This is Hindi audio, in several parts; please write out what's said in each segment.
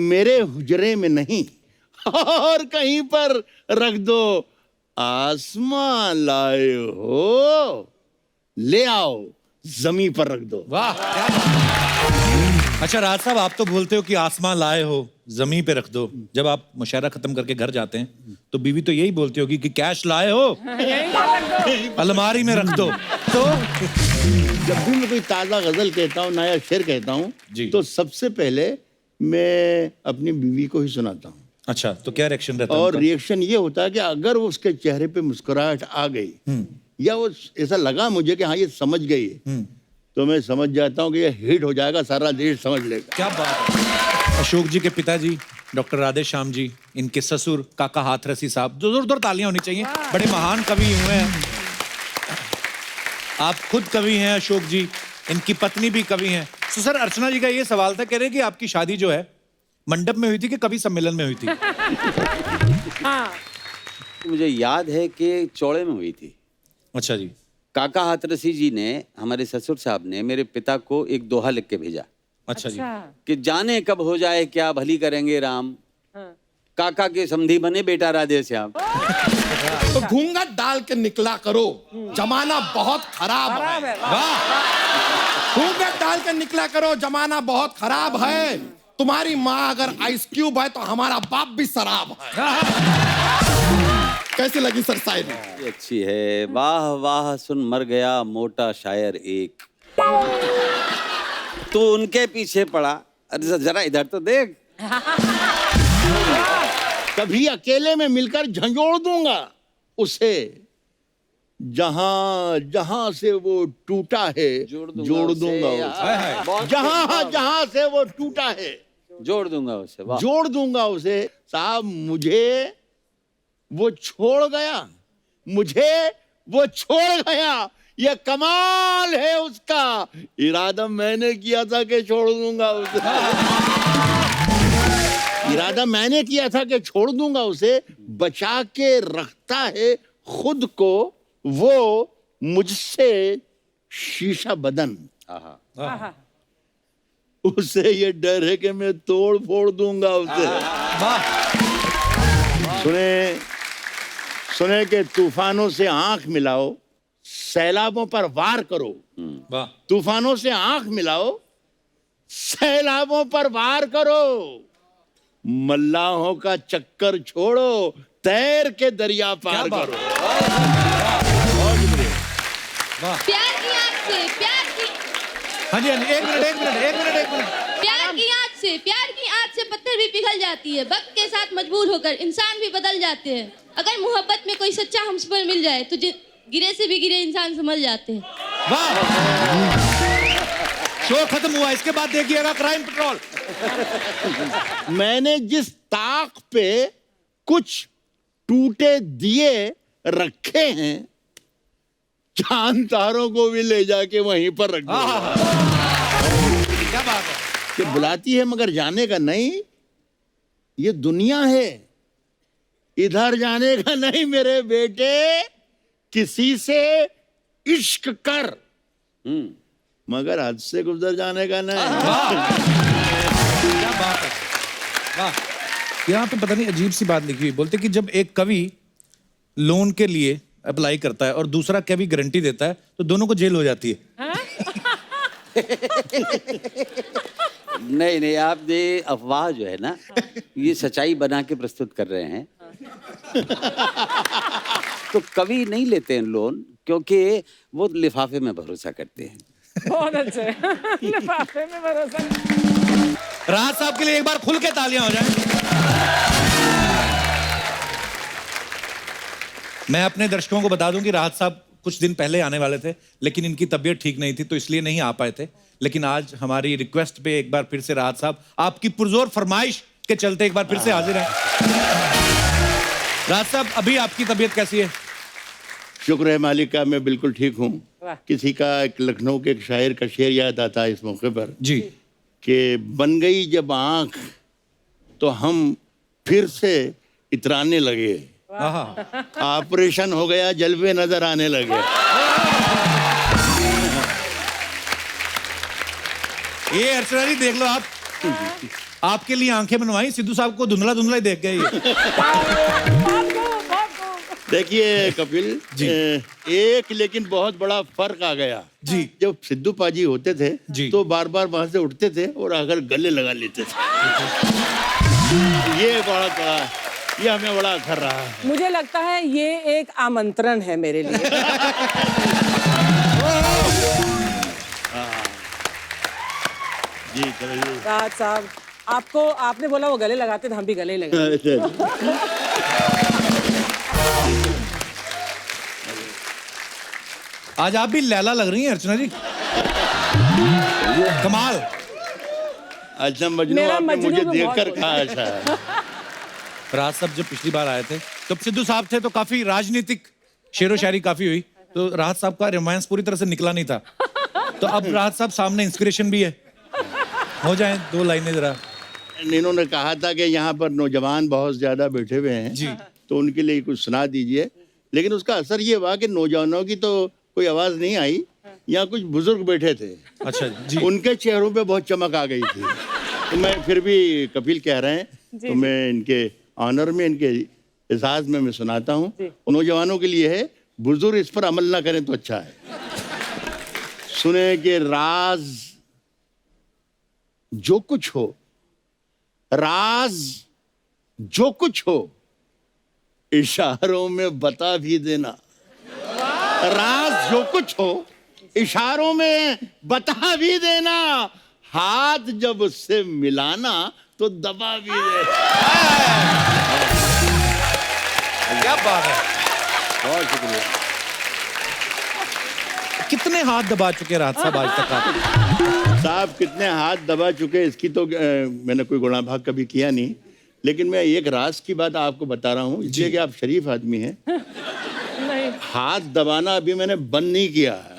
मेरे हुजरे में नहीं और कहीं पर रख दो। आसमान लाए हो, ले आओ जमीन पर रख दो। वाह क्या बात। अच्छा राज साहब, आप तो बोलते हो कि आसमान लाए हो जमीन पे रख दो। जब आप मुशायरा खत्म करके घर जाते हैं तो बीवी तो यही बोलती होगी कि कैश लाए हो अलमारी में रख दो। तो जब भी मैं कोई ताजा गजल कहता हूँ, नया शेर कहता हूँ, जी। तो सबसे पहले मैं अपनी बीवी को ही सुनाता हूँ। अच्छा, तो क्या रिएक्शन रहता है और उनका? रिएक्शन ये होता है कि अगर वो उसके चेहरे पे मुस्कुराहट आ गई या वो ऐसा लगा मुझे कि हाँ ये समझ गई है, तो मैं समझ जाता हूँ कि ये हिट हो जाएगा, सारा देश समझ लेगा। क्या बात है। अशोक जी के पिताजी डॉक्टर राधे श्याम जी, इनके ससुर काका हाथरसी साहब, जोरदार तालियां होनी चाहिए, बड़े महान कवि हुए हैं। आप खुद कवि हैं अशोक जी, इनकी पत्नी भी कवि हैं। तो सर अर्चना जी का ये सवाल था, कह रहे कि आपकी शादी जो है मंडप में हुई थी कि कवि सम्मेलन में हुई थी? मुझे याद है कि चौड़े में हुई थी। अच्छा जी। काका हाथरसी जी ने, हमारे ससुर साहब ने मेरे पिता को एक दोहा लिख के भेजा। अच्छा जी। कि जाने कब हो जाए क्या भली करेंगे राम, काका के समधी बने बेटा राधे श्याम। तो घूंघट डाल के निकला करो, जमाना बहुत खराब है। वाह। घूंघट डाल के निकला करो, जमाना बहुत खराब है। तुम्हारी माँ अगर आइस क्यूब है तो हमारा बाप भी शराब है। कैसी लगी सर शायरी? ये अच्छी है। वाह वाह सुन मर गया मोटा शायर एक, तू उनके पीछे पड़ा। अरे जरा इधर तो देख। कभी अकेले में मिलकर झंझोड़ दूंगा उसे, जहां जहां से वो टूटा है जोड़ दूंगा उसे। जहां से वो टूटा है जोड़ दूंगा उसे। वाह। जोड़ दूंगा उसे। साहब मुझे वो छोड़ गया, मुझे वो छोड़ गया, ये कमाल है उसका। इरादा मैंने किया था कि छोड़ दूंगा उसे। इरादा मैंने किया था कि छोड़ दूंगा उसे, बचा के रखता है खुद को वो मुझसे शीशा बदन। आहा। उसे ये डर है कि मैं तोड़ फोड़ दूंगा उसे। सुने कि तूफानों से आंख मिलाओ, सैलाबों पर वार करो। तूफानों से आंख मिलाओ, सैलाबों पर वार करो। मल्लाहों का चक्कर छोड़ो, तैर के दरिया पार करो। प्यार की आग से, प्यार की, हाँ जी, एक मिनट। प्यार की आग से पत्थर भी पिघल जाती है। वक्त के साथ मजबूर होकर इंसान भी बदल जाते हैं। अगर मोहब्बत में कोई सच्चा हमसफर मिल जाए तो गिरे से भी गिरे इंसान संभल जाते हैं। वाह। शो खत्म हुआ, इसके बाद देखिएगा क्राइम पेट्रोल। मैंने जिस ताक पे कुछ टूटे दिए रखे हैं, चांद तारों को भी ले जाके वहीं पर रख दो। क्या बात है। कि बुलाती है मगर जाने का नहीं, ये दुनिया है, इधर जाने का नहीं मेरे बेटे। किसी से इश्क कर मगर हद से गुजर जाने का नहीं। क्या बात है। वाह। यहाँ पे पता नहीं अजीब सी बात लिखी हुई, बोलते कि जब एक कवि लोन के लिए अप्लाई करता है और दूसरा कवि गारंटी देता है तो दोनों को जेल हो जाती है। नहीं, आप ये अफवाह जो है ना, ये सच्चाई बना के प्रस्तुत कर रहे हैं। तो कवि नहीं लेते हैं लोन, क्योंकि वो लिफाफे में भरोसा करते हैं। बहुत अच्छे। लिफाफे में भरोसा। राहत साहब के लिए एक बार खुल के तालियां हो जाएं। मैं अपने दर्शकों को बता दूं कि राहत साहब कुछ दिन पहले आने वाले थे, लेकिन इनकी तबीयत ठीक नहीं थी तो इसलिए नहीं आ पाए थे। लेकिन आज हमारी रिक्वेस्ट पे एक बार फिर से राहत साहब, आपकी पुरजोर फरमाइश के चलते एक बार फिर से हाजिर हैं। राहत साहब, अभी आपकी तबीयत कैसी है? शुक्र है मालिक का, मैं बिल्कुल ठीक हूँ। किसी का एक लखनऊ के एक शायर का शेर याद आता है इस मौके पर जी, कि बन गई जब आंख तो हम फिर से इतराने लगे, ऑपरेशन हो गया जलवे नजर आने लगे। ये अर्चना जी देख लो आप, आपके लिए आंखें बनवाई, सिद्धू साहब को धुंधला धुंधला ही देख गए ये। बहुत खूब, बहुत खूब। देखिए कपिल जी। एक लेकिन बहुत बड़ा फर्क आ गया जी। जब सिद्धू पाजी होते थे जी। तो बार बार वहां से उठते थे और अगर गले लगा लेते थे। ये हमें बड़ा असर रहा है। मुझे लगता है ये एक आमंत्रण है मेरे लिए। जी चलिए। राहत साहब, आपने बोला वो गले लगाते थे, हम भी गले लगा। आज आप भी लैला लग रही हैं अर्चना जी, कमाल। अच्छा मजनू, मेरा आपने मजनू मुझे भी देखकर बहुत कहा अच्छा है। राज साहब जब पिछली बार आए थे तो सिद्धू साहब थे तो काफी राजनीतिक शेरो शायरी काफी हुई, तो राहत साहब का रोमांस पूरी तरह से निकला नहीं था। तो अब राहत साहब सामने इंस्पिरेशन भी है, हो जाए 2 लाइनें जरा। इन्होंने कहा था कि यहाँ पर नौजवान बहुत ज्यादा बैठे हुए हैं जी। तो उनके लिए कुछ सुना दीजिए, लेकिन उसका असर ये हुआ कि नौजवानों की तो कोई आवाज नहीं आई, यहाँ कुछ बुजुर्ग बैठे थे, अच्छा जी। उनके चेहरों पे बहुत चमक आ गई थी। तो मैं फिर भी कपिल कह रहे हैं तो मैं इनके ऑनर में, इनके एजाज में मैं सुनाता हूँ। नौजवानों के लिए है, बुजुर्ग इस पर अमल ना करें तो अच्छा है। सुने कि राज जो कुछ हो, राज जो कुछ हो इशारों में बता भी देना। राज जो कुछ हो इशारों में बता भी देना, हाथ जब उससे मिलाना तो दबा भी देना। क्या बात है, बहुत शुक्रिया। कितने हाथ दबा चुके राहत साहब आज तक आप? साहब कितने हाथ दबा चुके इसकी तो मैंने कोई गुणा भाग कभी किया नहीं, लेकिन मैं एक राज की बात आपको बता रहा हूँ, इसलिए कि आप शरीफ आदमी हैं। नहीं, हाथ दबाना अभी मैंने बंद नहीं किया है।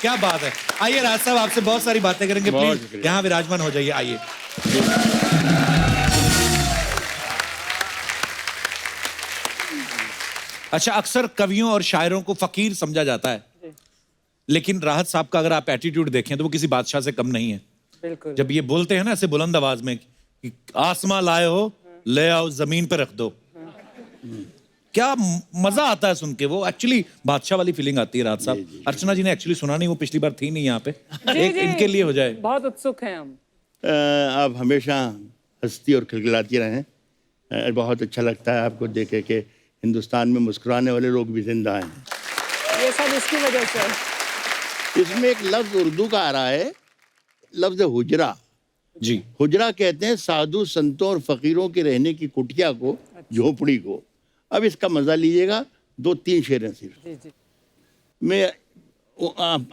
क्या बात है। आइए राज साहब, आपसे बहुत सारी बातें करेंगे, बहुत प्लीज शुक्रिया। यहाँ विराजमान हो जाइए, आइए। अच्छा, अक्सर कवियों और शायरों को फकीर समझा जाता है, लेकिन राहत साहब का अगर आप एटीट्यूड देखें तो वो किसी बादशाह से कम नहीं है। बिल्कुल। जब ये बोलते हैं ना ऐसे बुलंद आवाज में कि आसमां लाए हो, ले आओ जमीन पे रख दो, क्या मजा आता है सुन के। वो एक्चुअली बादशाह वाली फीलिंग आती है राहत साहब। अर्चना जी ने एक्चुअली सुना नहीं, वो पिछली बार थी नहीं यहाँ पे, एक जी। इनके लिए हो जाए। बहुत उत्सुक हैं हम। आप हमेशा हंसती और खिलखिलाती रहें। बहुत अच्छा लगता है आपको देखे कि हिंदुस्तान में मुस्कुराने वाले लोग भी जिंदा हैं। ये सब इसकी वजह से। इसमें एक लफ्ज उर्दू का आ रहा है, लफ्ज हुजरा। जी। हुजरा कहते हैं साधु संतों और फकीरों के रहने की कुटिया को, झोपड़ी को। अब इसका मजा लीजिएगा, 2-3 शेर हैं सिर्फ। जी जी। मैं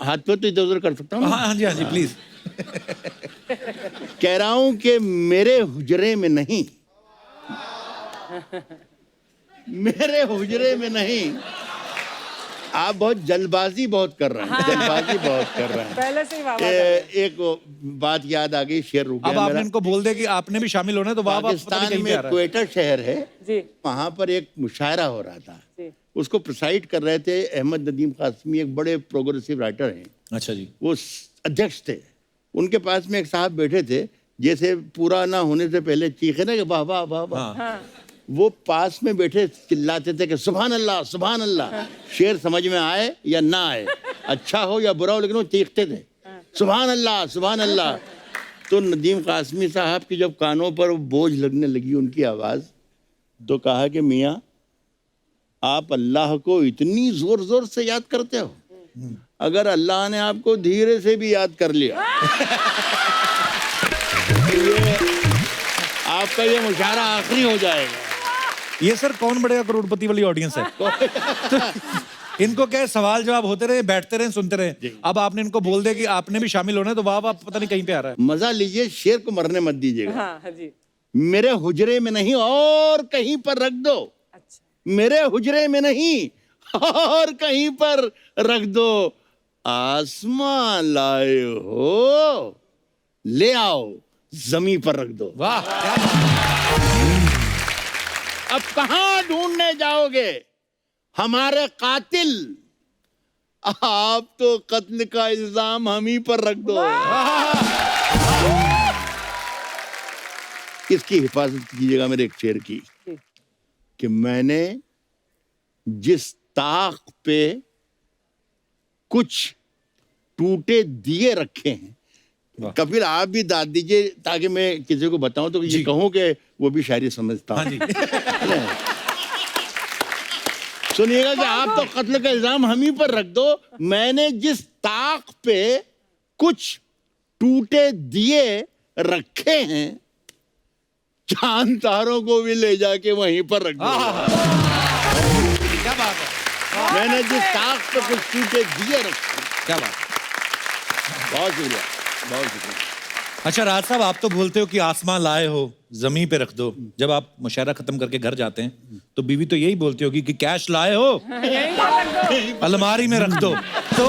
हाथ पे तो इधर उधर कर सकता हूँ। हाँ जी, हाँ जी, प्लीज। कह रहा हूं कि मेरे हुजरे में नहीं, मेरे हुजरे में नहीं। आप बहुत जल्दबाजी बहुत कर रहे हैं, जल्दबाजी बहुत कर रहे हैं। पहले से ही वाह एक बात याद आ गई, शेर रुक अब गया आपने मेरा। इनको बोल दे कि आपने भी शामिल होना है तो वाह वाह, पता नहीं पाकिस्तान कहीं पे आ में रहा है। क्वेटा शहर है, जी वहां पर एक मुशायरा हो रहा था। जी। उसको प्रिसाइड कर रहे थे अहमद नदीम कासमी, एक बड़े प्रोग्रेसिव राइटर हैं। अच्छा जी। वो अध्यक्ष थे। उनके पास में एक साहब बैठे थे, जैसे पूरा ना होने से पहले चीखे ना कि वाह वाह वाह वाह, हाँ। वो पास में बैठे चिल्लाते थे कि सुभान अल्लाह सुभान अल्लाह। शेर समझ में आए या ना आए, अच्छा हो या बुरा हो, लेकिन वो चीखते थे सुभान अल्लाह सुभान अल्लाह। तो नदीम कासमी साहब की जब कानों पर बोझ लगने लगी उनकी आवाज़, तो कहा कि मियाँ आप अल्लाह को इतनी जोर जोर से याद करते हो, अगर अल्लाह ने आपको धीरे से भी याद कर लिया तो ये आपका ये मुशायरा आखिरी हो जाएगा। ये सर कौन बड़ेगा करोड़पति वाली ऑडियंस है। तो इनको क्या है, सवाल जवाब होते रहे, बैठते रहे, सुनते रहे। अब आपने इनको बोल दिया कि आपने भी शामिल होना है तो वाह वाह, पता नहीं कहीं पे आ रहा है। मजा लीजिए, शेर को मरने मत दीजिएगा। हाँ हाँ जी। मेरे हुजरे में नहीं और कहीं पर रख दो, अच्छा। मेरे हुजरे में नहीं और कहीं पर रख दो। आसमां लाए हो, ले आओ जमीन पर रख दो। वाह, क्या बात। अब कहां ढूंढने जाओगे हमारे कातिल, आप तो कत्ल का इल्जाम हम ही पर रख दो। इसकी हिफाजत कीजिएगा मेरे एक शेर की कि मैंने जिस ताक पे कुछ टूटे दिए रखे हैं। कपिल आप भी दाद दीजिए ताकि मैं किसी को बताऊं तो ये कहूं कि वो भी शायरी समझता हूं। सुनिएगा कि आप तो कत्ल का इल्जाम हम ही पर रख दो। मैंने जिस ताक पे कुछ टूटे दिए रखे हैं, चांद तारों को भी ले जाके वहीं पर रख दो। क्या बात है, मैंने जिस ताक पे कुछ टूटे दिए रखे हैं। क्या बात। बहुत शुक्रिया, बहुत शुक्रिया। अच्छा राज साहब, आप तो बोलते हो कि आसमां लाए हो जमीन पे रख दो। जब आप मुशायरा खत्म करके घर जाते हैं तो बीवी तो यही बोलती होगी कि कैश लाए हो अलमारी में रख दो। तो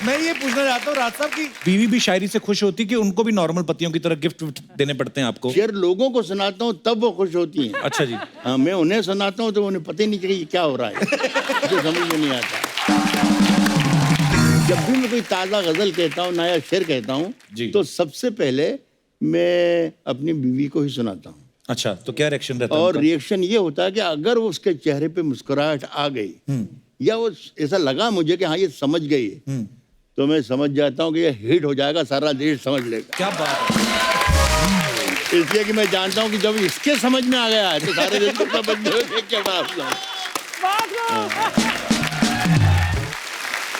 मैं ये पूछना चाहता हूँ राज साहब की बीवी भी शायरी से खुश होती कि उनको भी नॉर्मल पतियों की तरह गिफ्ट देने पड़ते हैं आपको? शेर लोगों को सुनाता हूँ तब वो खुश होती हैं। अच्छा जी। हाँ, मैं उन्हें सुनाता हूँ तो उन्हें पता ही नहीं चलेगा क्या हो रहा है। मुझे समझ में नहीं आता। जब भी मैं कोई ताज़ा गजल कहता हूँ, नया शेर कहता हूँ, तो सबसे पहले मैं अपनी बीवी को ही सुनाता हूँ। अच्छा, तो क्या रिएक्शन रहता है और उनका? रिएक्शन ये होता है कि अगर उसके चेहरे पे मुस्कुराहट आ गई या वो ऐसा लगा मुझे कि हाँ ये समझ गई है, तो मैं समझ जाता हूँ कि ये हिट हो जाएगा, सारा देश समझ लेगा। क्या बात है। इसलिए कि मैं जानता हूँ कि जब इसके समझ में आ गया है तो सारे देश को समझ में क्या बात है।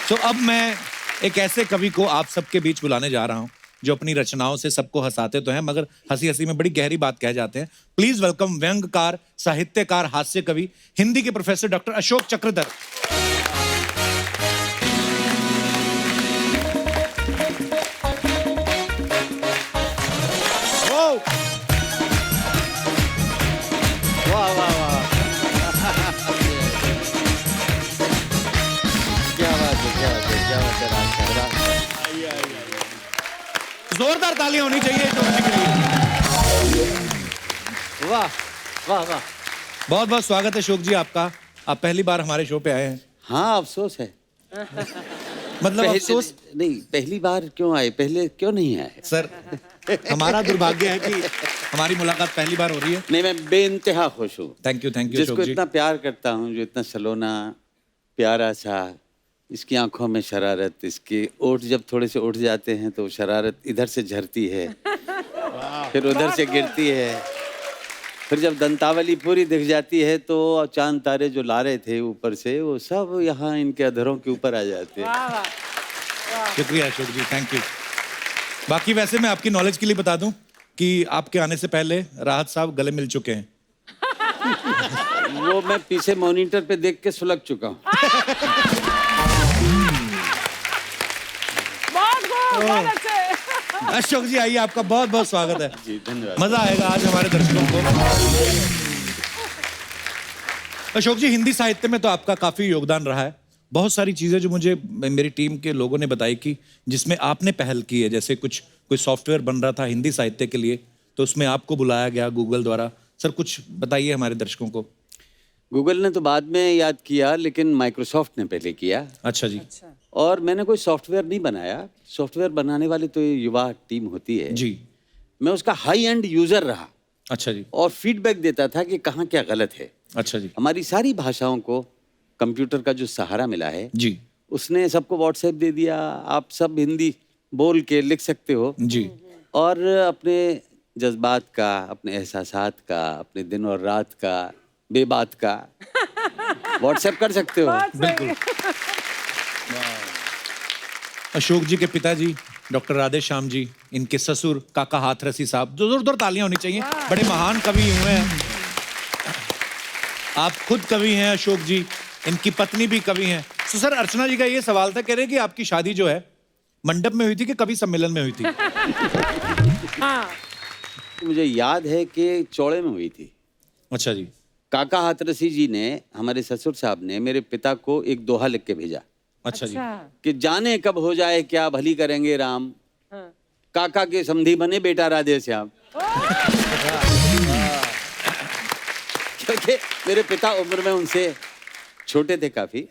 तो अब मैं एक ऐसे कवि को आप सबके बीच बुलाने जा रहा हूं जो अपनी रचनाओं से सबको हंसाते तो हैं मगर हंसी हंसी में बड़ी गहरी बात कह जाते हैं। प्लीज वेलकम व्यंग्यकार, साहित्यकार, हास्य कवि, हिंदी के प्रोफेसर डॉक्टर अशोक चक्रधर। वाह वाह वाह, क्या बात है, क्या बात है, क्या बात है राज साहब। जोरदार तालियां होनी चाहिए अशोक जी के लिए। वाह वाह वाह। बहुत बहुत स्वागत है अशोक जी आपका। आप पहली बार हमारे शो पे आए हैं। हाँ, अफसोस है। मतलब अफसोस नहीं, पहली बार क्यों आए, पहले क्यों नहीं आए? सर, हमारा दुर्भाग्य है कि हमारी मुलाकात पहली बार हो रही है। नहीं, मैं बेइंतहा खुश हूँ। थैंक यू जिसको अशोक जी। इतना प्यार करता हूँ, जो इतना सलोना प्यारा सा, इसकी आंखों में शरारत, इसके ओठ जब थोड़े से उठ जाते हैं तो शरारत इधर से झरती है, फिर उधर से गिरती है, फिर जब दंतावली पूरी दिख जाती है तो चांद तारे जो ला रहे थे ऊपर से वो सब यहाँ इनके अधरों के ऊपर आ जाते हैं। शुक्रिया अशोक जी, थैंक यू। बाकी वैसे मैं आपकी नॉलेज के लिए बता दूं कि आपके आने से पहले राहत साहब गले मिल चुके हैं। वो मैं पीछे मॉनिटर पे देख के सुलग चुका हूँ। अशोक जी आइए, आपका बहुत बहुत स्वागत है। जी धन्यवाद। मजा आएगा आज हमारे दर्शकों को। अशोक जी, हिंदी साहित्य में तो आपका काफी योगदान रहा है। बहुत सारी चीजें जो मुझे मेरी टीम के लोगों ने बताई कि जिसमें आपने पहल की है, जैसे कुछ कोई सॉफ्टवेयर बन रहा था हिंदी साहित्य के लिए तो उसमें आपको बुलाया गया गूगल द्वारा। सर कुछ बताइए हमारे दर्शकों को। गूगल ने तो बाद में याद किया, लेकिन माइक्रोसॉफ्ट ने पहले किया। अच्छा जी। और मैंने कोई सॉफ्टवेयर नहीं बनाया। सॉफ्टवेयर बनाने वाली तो ये युवा टीम होती है जी। मैं उसका हाई एंड यूजर रहा। अच्छा जी। और फीडबैक देता था कि कहाँ क्या गलत है। अच्छा जी। हमारी सारी भाषाओं को कंप्यूटर का जो सहारा मिला है जी उसने सबको व्हाट्सएप दे दिया। आप सब हिंदी बोल के लिख सकते हो जी। और अपने जज्बात का, अपने एहसासात का, अपने दिन और रात का, बेबात का व्हाट्सएप कर सकते हो। बिल्कुल। अशोक जी के पिताजी डॉक्टर राधे श्याम जी, इनके ससुर काका हाथरसी साहब, जोरदार तालियां होनी चाहिए, बड़े महान कवि हुए हैं। आप खुद कवि हैं अशोक जी, इनकी पत्नी भी कवि हैं। तो सर अर्चना जी का ये सवाल था, कह रहे कि आपकी शादी जो है मंडप में हुई थी कि कवि सम्मेलन में हुई थी? मुझे याद है कि चौड़े में हुई थी। अच्छा जी। काका हाथरसी जी ने, हमारे ससुर साहब ने मेरे पिता को एक दोहा लिख के भेजा। अच्छा जी। कि जाने कब हो जाए क्या भली करेंगे राम, काका के समधी बने बेटा राधे श्याम। क्योंकि मेरे पिता उम्र में उनसे छोटे थे काफी,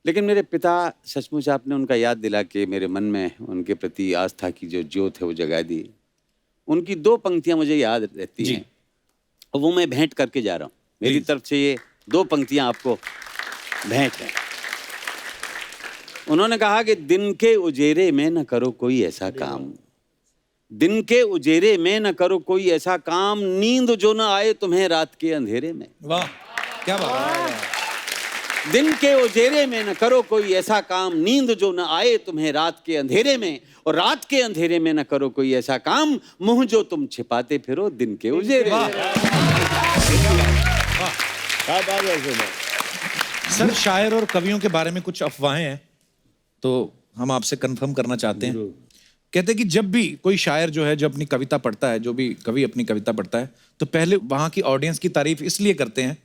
लेकिन मेरे पिता सचमुच आपने उनका याद दिला के मेरे मन में उनके प्रति आस्था की जो ज्योत है वो जगा दी। उनकी 2 पंक्तियां मुझे याद रहती हैं और वो मैं भेंट करके जा रहा हूँ। मेरी तरफ से ये 2 पंक्तियां आपको भेंट है। उन्होंने कहा कि दिन के उजेरे में न करो कोई ऐसा काम, दिन के उजेरे में न करो कोई ऐसा काम, नींद जो न आए तुम्हें रात के अंधेरे में। वाह, क्या बात है। दिन के उजेरे में न करो कोई ऐसा काम, नींद जो न आए तुम्हें रात के अंधेरे में, और रात के अंधेरे में न करो कोई ऐसा काम, मुंह जो तुम छिपाते फिरो दिन के उजेरे में। सर, शायर और कवियों के बारे में कुछ अफवाहें हैं, तो हम आपसे कंफर्म करना चाहते हैं। कहते हैं कि जब भी कोई शायर जो है, जो अपनी कविता पढ़ता है, जो भी कवि अपनी कविता पढ़ता है, तो पहले वहां की ऑडियंस की तारीफ इसलिए करते हैं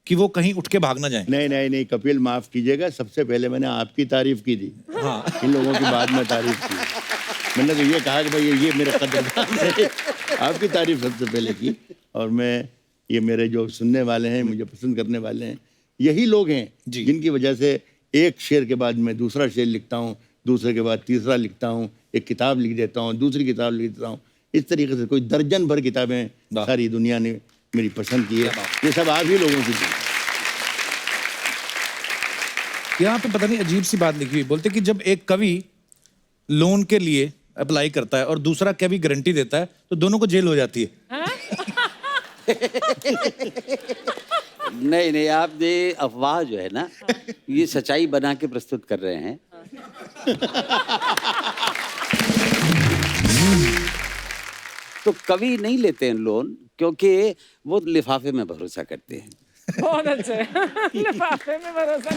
कि वो कहीं उठ के भाग ना जाए। नहीं नहीं नहीं कपिल, माफ कीजिएगा, सबसे पहले मैंने आपकी तारीफ की थी। हाँ, इन लोगों की बाद में तारीफ की। मैंने तो ये कहा कि भाई ये मेरे कदरदान है, आपकी तारीफ सबसे पहले की। और मैं, ये मेरे जो सुनने वाले हैं, मुझे पसंद करने वाले हैं, यही लोग हैं जिनकी वजह से एक शेर के बाद मैं दूसरा शेर लिखता हूँ, दूसरे के बाद तीसरा लिखता हूँ, एक किताब लिख देता हूँ, दूसरी किताब लिख देता हूँ। इस तरीके से कोई दर्जन भर किताबें सारी दुनिया ने मेरी पसंद की है। ये सब आप ही लोगों की थी। यहाँ पे पता नहीं अजीब सी बात लिखी हुई, बोलते कि जब एक कवि लोन के लिए अप्लाई करता है और दूसरा कवि गारंटी देता है, तो दोनों को जेल हो जाती है। नहीं नहीं, आप ये अफवाह जो है ना, ये सच्चाई बना के प्रस्तुत कर रहे हैं। तो कवि नहीं लेते हैं लोन, क्योंकि वो लिफाफे में भरोसा करते हैं। बहुत अच्छे। लिफाफे में भरोसा।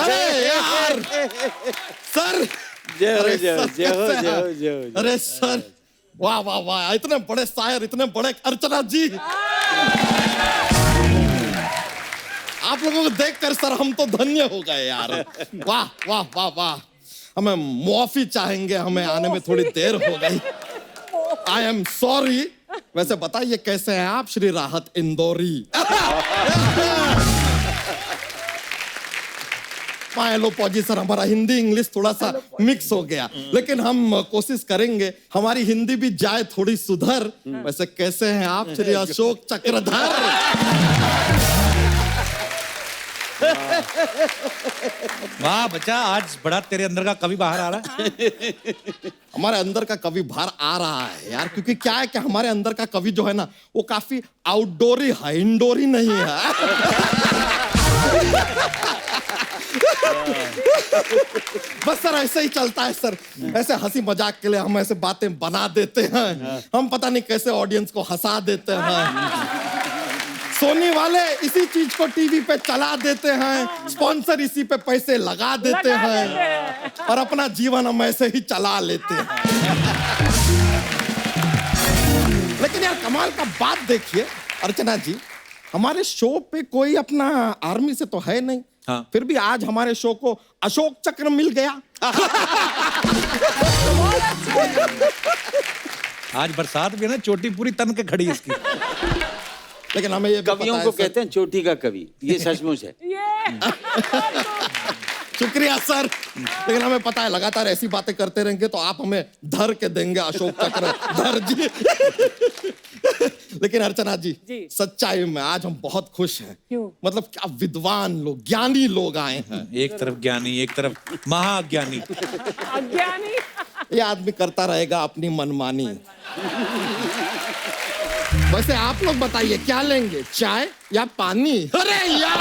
अरे यार सर, जय हो, अरे जय हो, सर, जय हो, कैसे जय हो, हैं? जय हो, जय हो। अरे सर, वाह वाह वाह, इतने बड़े शायर, इतने बड़े अर्चना जी। आप लोगों को देखकर सर हम तो धन्य हो गए यार। वाह वाह वाह वाह। हमें मुआफी चाहेंगे, हमें आने में थोड़ी देर हो गई। I am sorry. वैसे बताइए कैसे हैं आप श्री राहत इंदौरी? लो पौजी सर, हमारा हिंदी इंग्लिश थोड़ा सा मिक्स हो गया, लेकिन हम कोशिश करेंगे हमारी हिंदी भी जाए थोड़ी सुधर। वैसे कैसे हैं आप श्री अशोक चक्रधर? वाह बच्चा, आज बड़ा तेरे अंदर का कवि बाहर आ रहा है। हमारे अंदर का कवि बाहर आ रहा है यार, क्योंकि क्या है कि हमारे अंदर का कवि जो है ना, वो काफी आउटडोरी है, इंडोरी नहीं है। बस सर ऐसे ही चलता है सर, ऐसे हंसी मजाक के लिए हम ऐसे बातें बना देते हैं। हम पता नहीं कैसे ऑडियंस को हंसा देते हैं। सोनी वाले इसी चीज को टीवी पे चला देते हैं, स्पॉन्सर इसी पे पैसे लगा देते हैं, और अपना जीवन हम ऐसे ही चला लेते हैं। लेकिन यार कमाल का बात देखिए अर्चना जी, हमारे शो पे कोई अपना आर्मी से तो है नहीं। हाँ। फिर भी आज हमारे शो को अशोक चक्र मिल गया। आज बरसात भी है ना, चोटी पूरी तन के खड़ी इसकी। लेकिन हमें ये कवियों को कहते हैं चोटी का कवि, ये सचमुच है। शुक्रिया सर, लेकिन हमें पता है लगातार ऐसी बातें करते रहेंगे तो आप हमें धर के देंगे अशोक चक्र धर जी। लेकिन अर्चना जी, सच्चाई में आज हम बहुत खुश हैं। क्यों? मतलब क्या विद्वान लोग, ज्ञानी लोग आए हैं। एक तरफ ज्ञानी, एक तरफ महाज्ञानी। अज्ञानी। ये आदमी करता रहेगा अपनी मनमानी। वैसे आप लोग बताइए क्या लेंगे, चाय या पानी? अरे यार,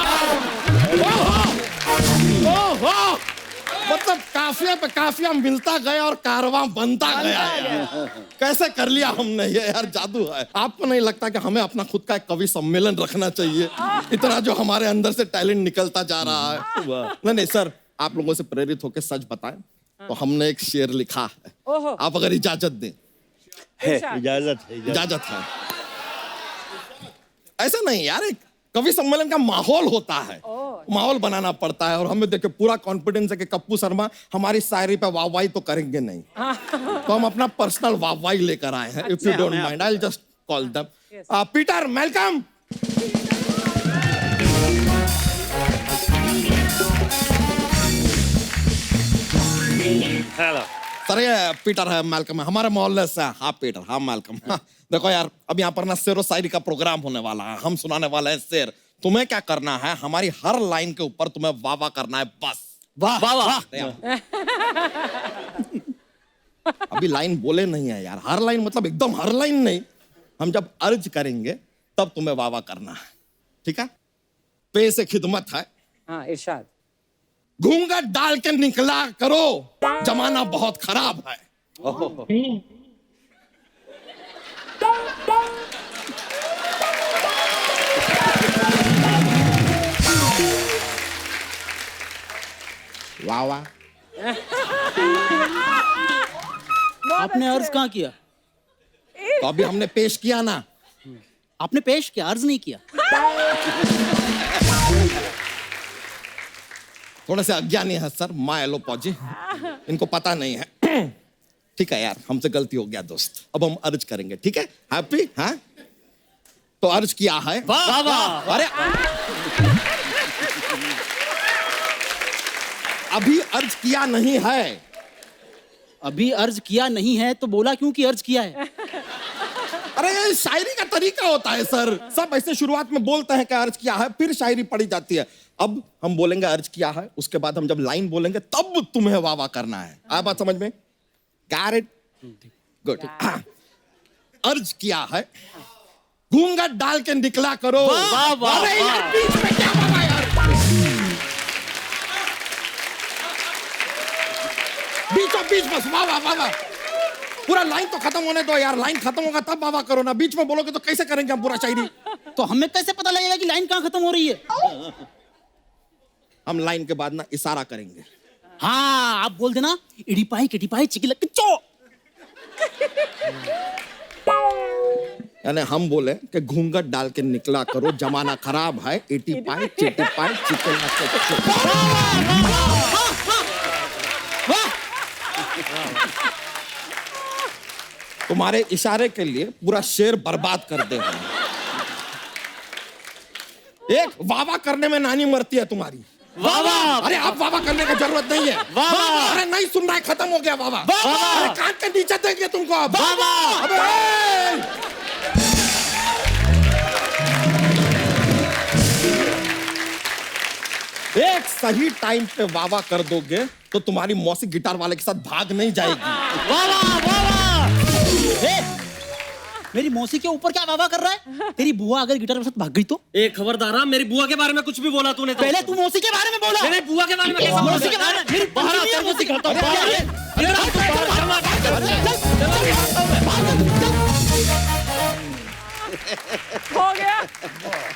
ओहो, मतलब काफिया पे काफिया मिलता गया और कारवां बनता गया यार। कैसे कर लिया हमने ये यार, जादू है। आपको नहीं लगता कि हमें अपना खुद का एक कवि सम्मेलन रखना चाहिए? इतना जो हमारे अंदर से टैलेंट निकलता जा रहा है। नहीं नहीं सर, आप लोगों से प्रेरित होकर सच बताएं तो हमने एक शेर लिखा है, आप अगर इजाजत दें। इजाजत है, इजाजत है। ऐसा नहीं यार, एक कवि सम्मेलन का माहौल होता है, माहौल बनाना पड़ता है। और हमें देखिए पूरा कॉन्फिडेंस है कि कप्पू शर्मा हमारी शायरी पे वाहवाही तो करेंगे नहीं, तो हम अपना पर्सनल वाहवाही लेकर आए हैं। If you don't mind I just call them Peter welcome. Hello sir ये पीटर है, मैल्कम है, हमारे मोहल्ले से। हाँ पीटर, हाँ मैल्कम। देखो यार, अब यहाँ पर ना शेरो शायरी का प्रोग्राम होने वाला है, हम सुनाने वाले हैं शेर। तुम्हें क्या करना है, हमारी हर लाइन के ऊपर तुम्हें वाह वाह करना है बस। वाह वाह वाह। अभी लाइन बोले नहीं है यार, हर लाइन मतलब एकदम हर लाइन नहीं, हम जब अर्ज करेंगे तब तुम्हें वाह वाह करना है, ठीक है? पे से खिदमत है। हाँ इरशाद। घूंघट डाल के निकला करो, जमाना बहुत खराब है। वाह वाह। आपने अर्ज कहाँ किया? तो अभी हमने पेश किया ना। आपने पेश किया, अर्ज नहीं किया। थोड़े से अज्ञानी है सर, माय एलोपॉजी, इनको पता नहीं है। ठीक है यार, हमसे गलती हो गया दोस्त, अब हम अर्ज करेंगे, ठीक है? हैप्पी? हाँ तो अर्ज किया है। वाह वाह। अरे अभी अर्ज किया नहीं है। अभी अर्ज किया नहीं है तो बोला क्यों कि अर्ज किया है? अरे ये शायरी का तरीका होता है सर, सब ऐसे शुरुआत में बोलते हैं कि अर्ज किया है, फिर शायरी पढ़ी जाती है। अब हम बोलेंगे अर्ज किया है, उसके बाद हम जब लाइन बोलेंगे तब तुम्हें वाह वाह करना है। आ बात समझ में? Got it? गुड। अर्ज किया है, घूंघट डाल के निकला करो। वाह वाह। अरे यार बीच में क्या बाबा यार, बीचों बीच बस वाह वाह वाह वाह। पूरा लाइन तो खत्म होने दो यार, लाइन खत्म होगा तब वाह वाह करो ना, बीच में बोलोगे तो कैसे करेंगे हम पूरा शायरी? तो हमें कैसे पता लगेगा कि लाइन कहाँ खत्म हो रही है? हम लाइन के बाद ना इशारा करेंगे। हाँ आप बोल देना, इडिपाई किडिपाई चिकिलक चो। यानी हम बोले कि घूंघट डाल के निकला करो, जमाना खराब है, एटी पाई चिटी पाई चिकन। तुम्हारे इशारे के लिए पूरा शेर बर्बाद कर दे। एक वावा करने में नानी मरती है तुम्हारी। वाह वाह। अरे आप वावा करने की जरूरत नहीं है। वाह वाह। अरे नहीं सुन रहा है, खत्म हो गया वावा। वाह वाह। अरे कान के नीचे देंगे तुमको अब। वाह वाह। अबे एक सही टाइम पे वावा कर दोगे तो तुम्हारी मौसी गिटार वाले के साथ भाग नहीं जाएगी। वाह वाह वाह वाह। ए, मेरी मौसी के ऊपर क्या वाह कर रहा है? तेरी बुआ अगर गिटार के साथ भाग गई तो? ए खबरदार, मेरी बुआ के बारे में कुछ भी बोला तूने तो। पहले तू मौसी के बारे में बोला। मेरी बुआ के बारे में कैसे बोला? मौसी के बारे में मेरी बाहर मौसी आकर नहीं है, मौसी खाता हूँ। अरे, बाहर अरे, आ। इधर आ, तू बाहर हो गया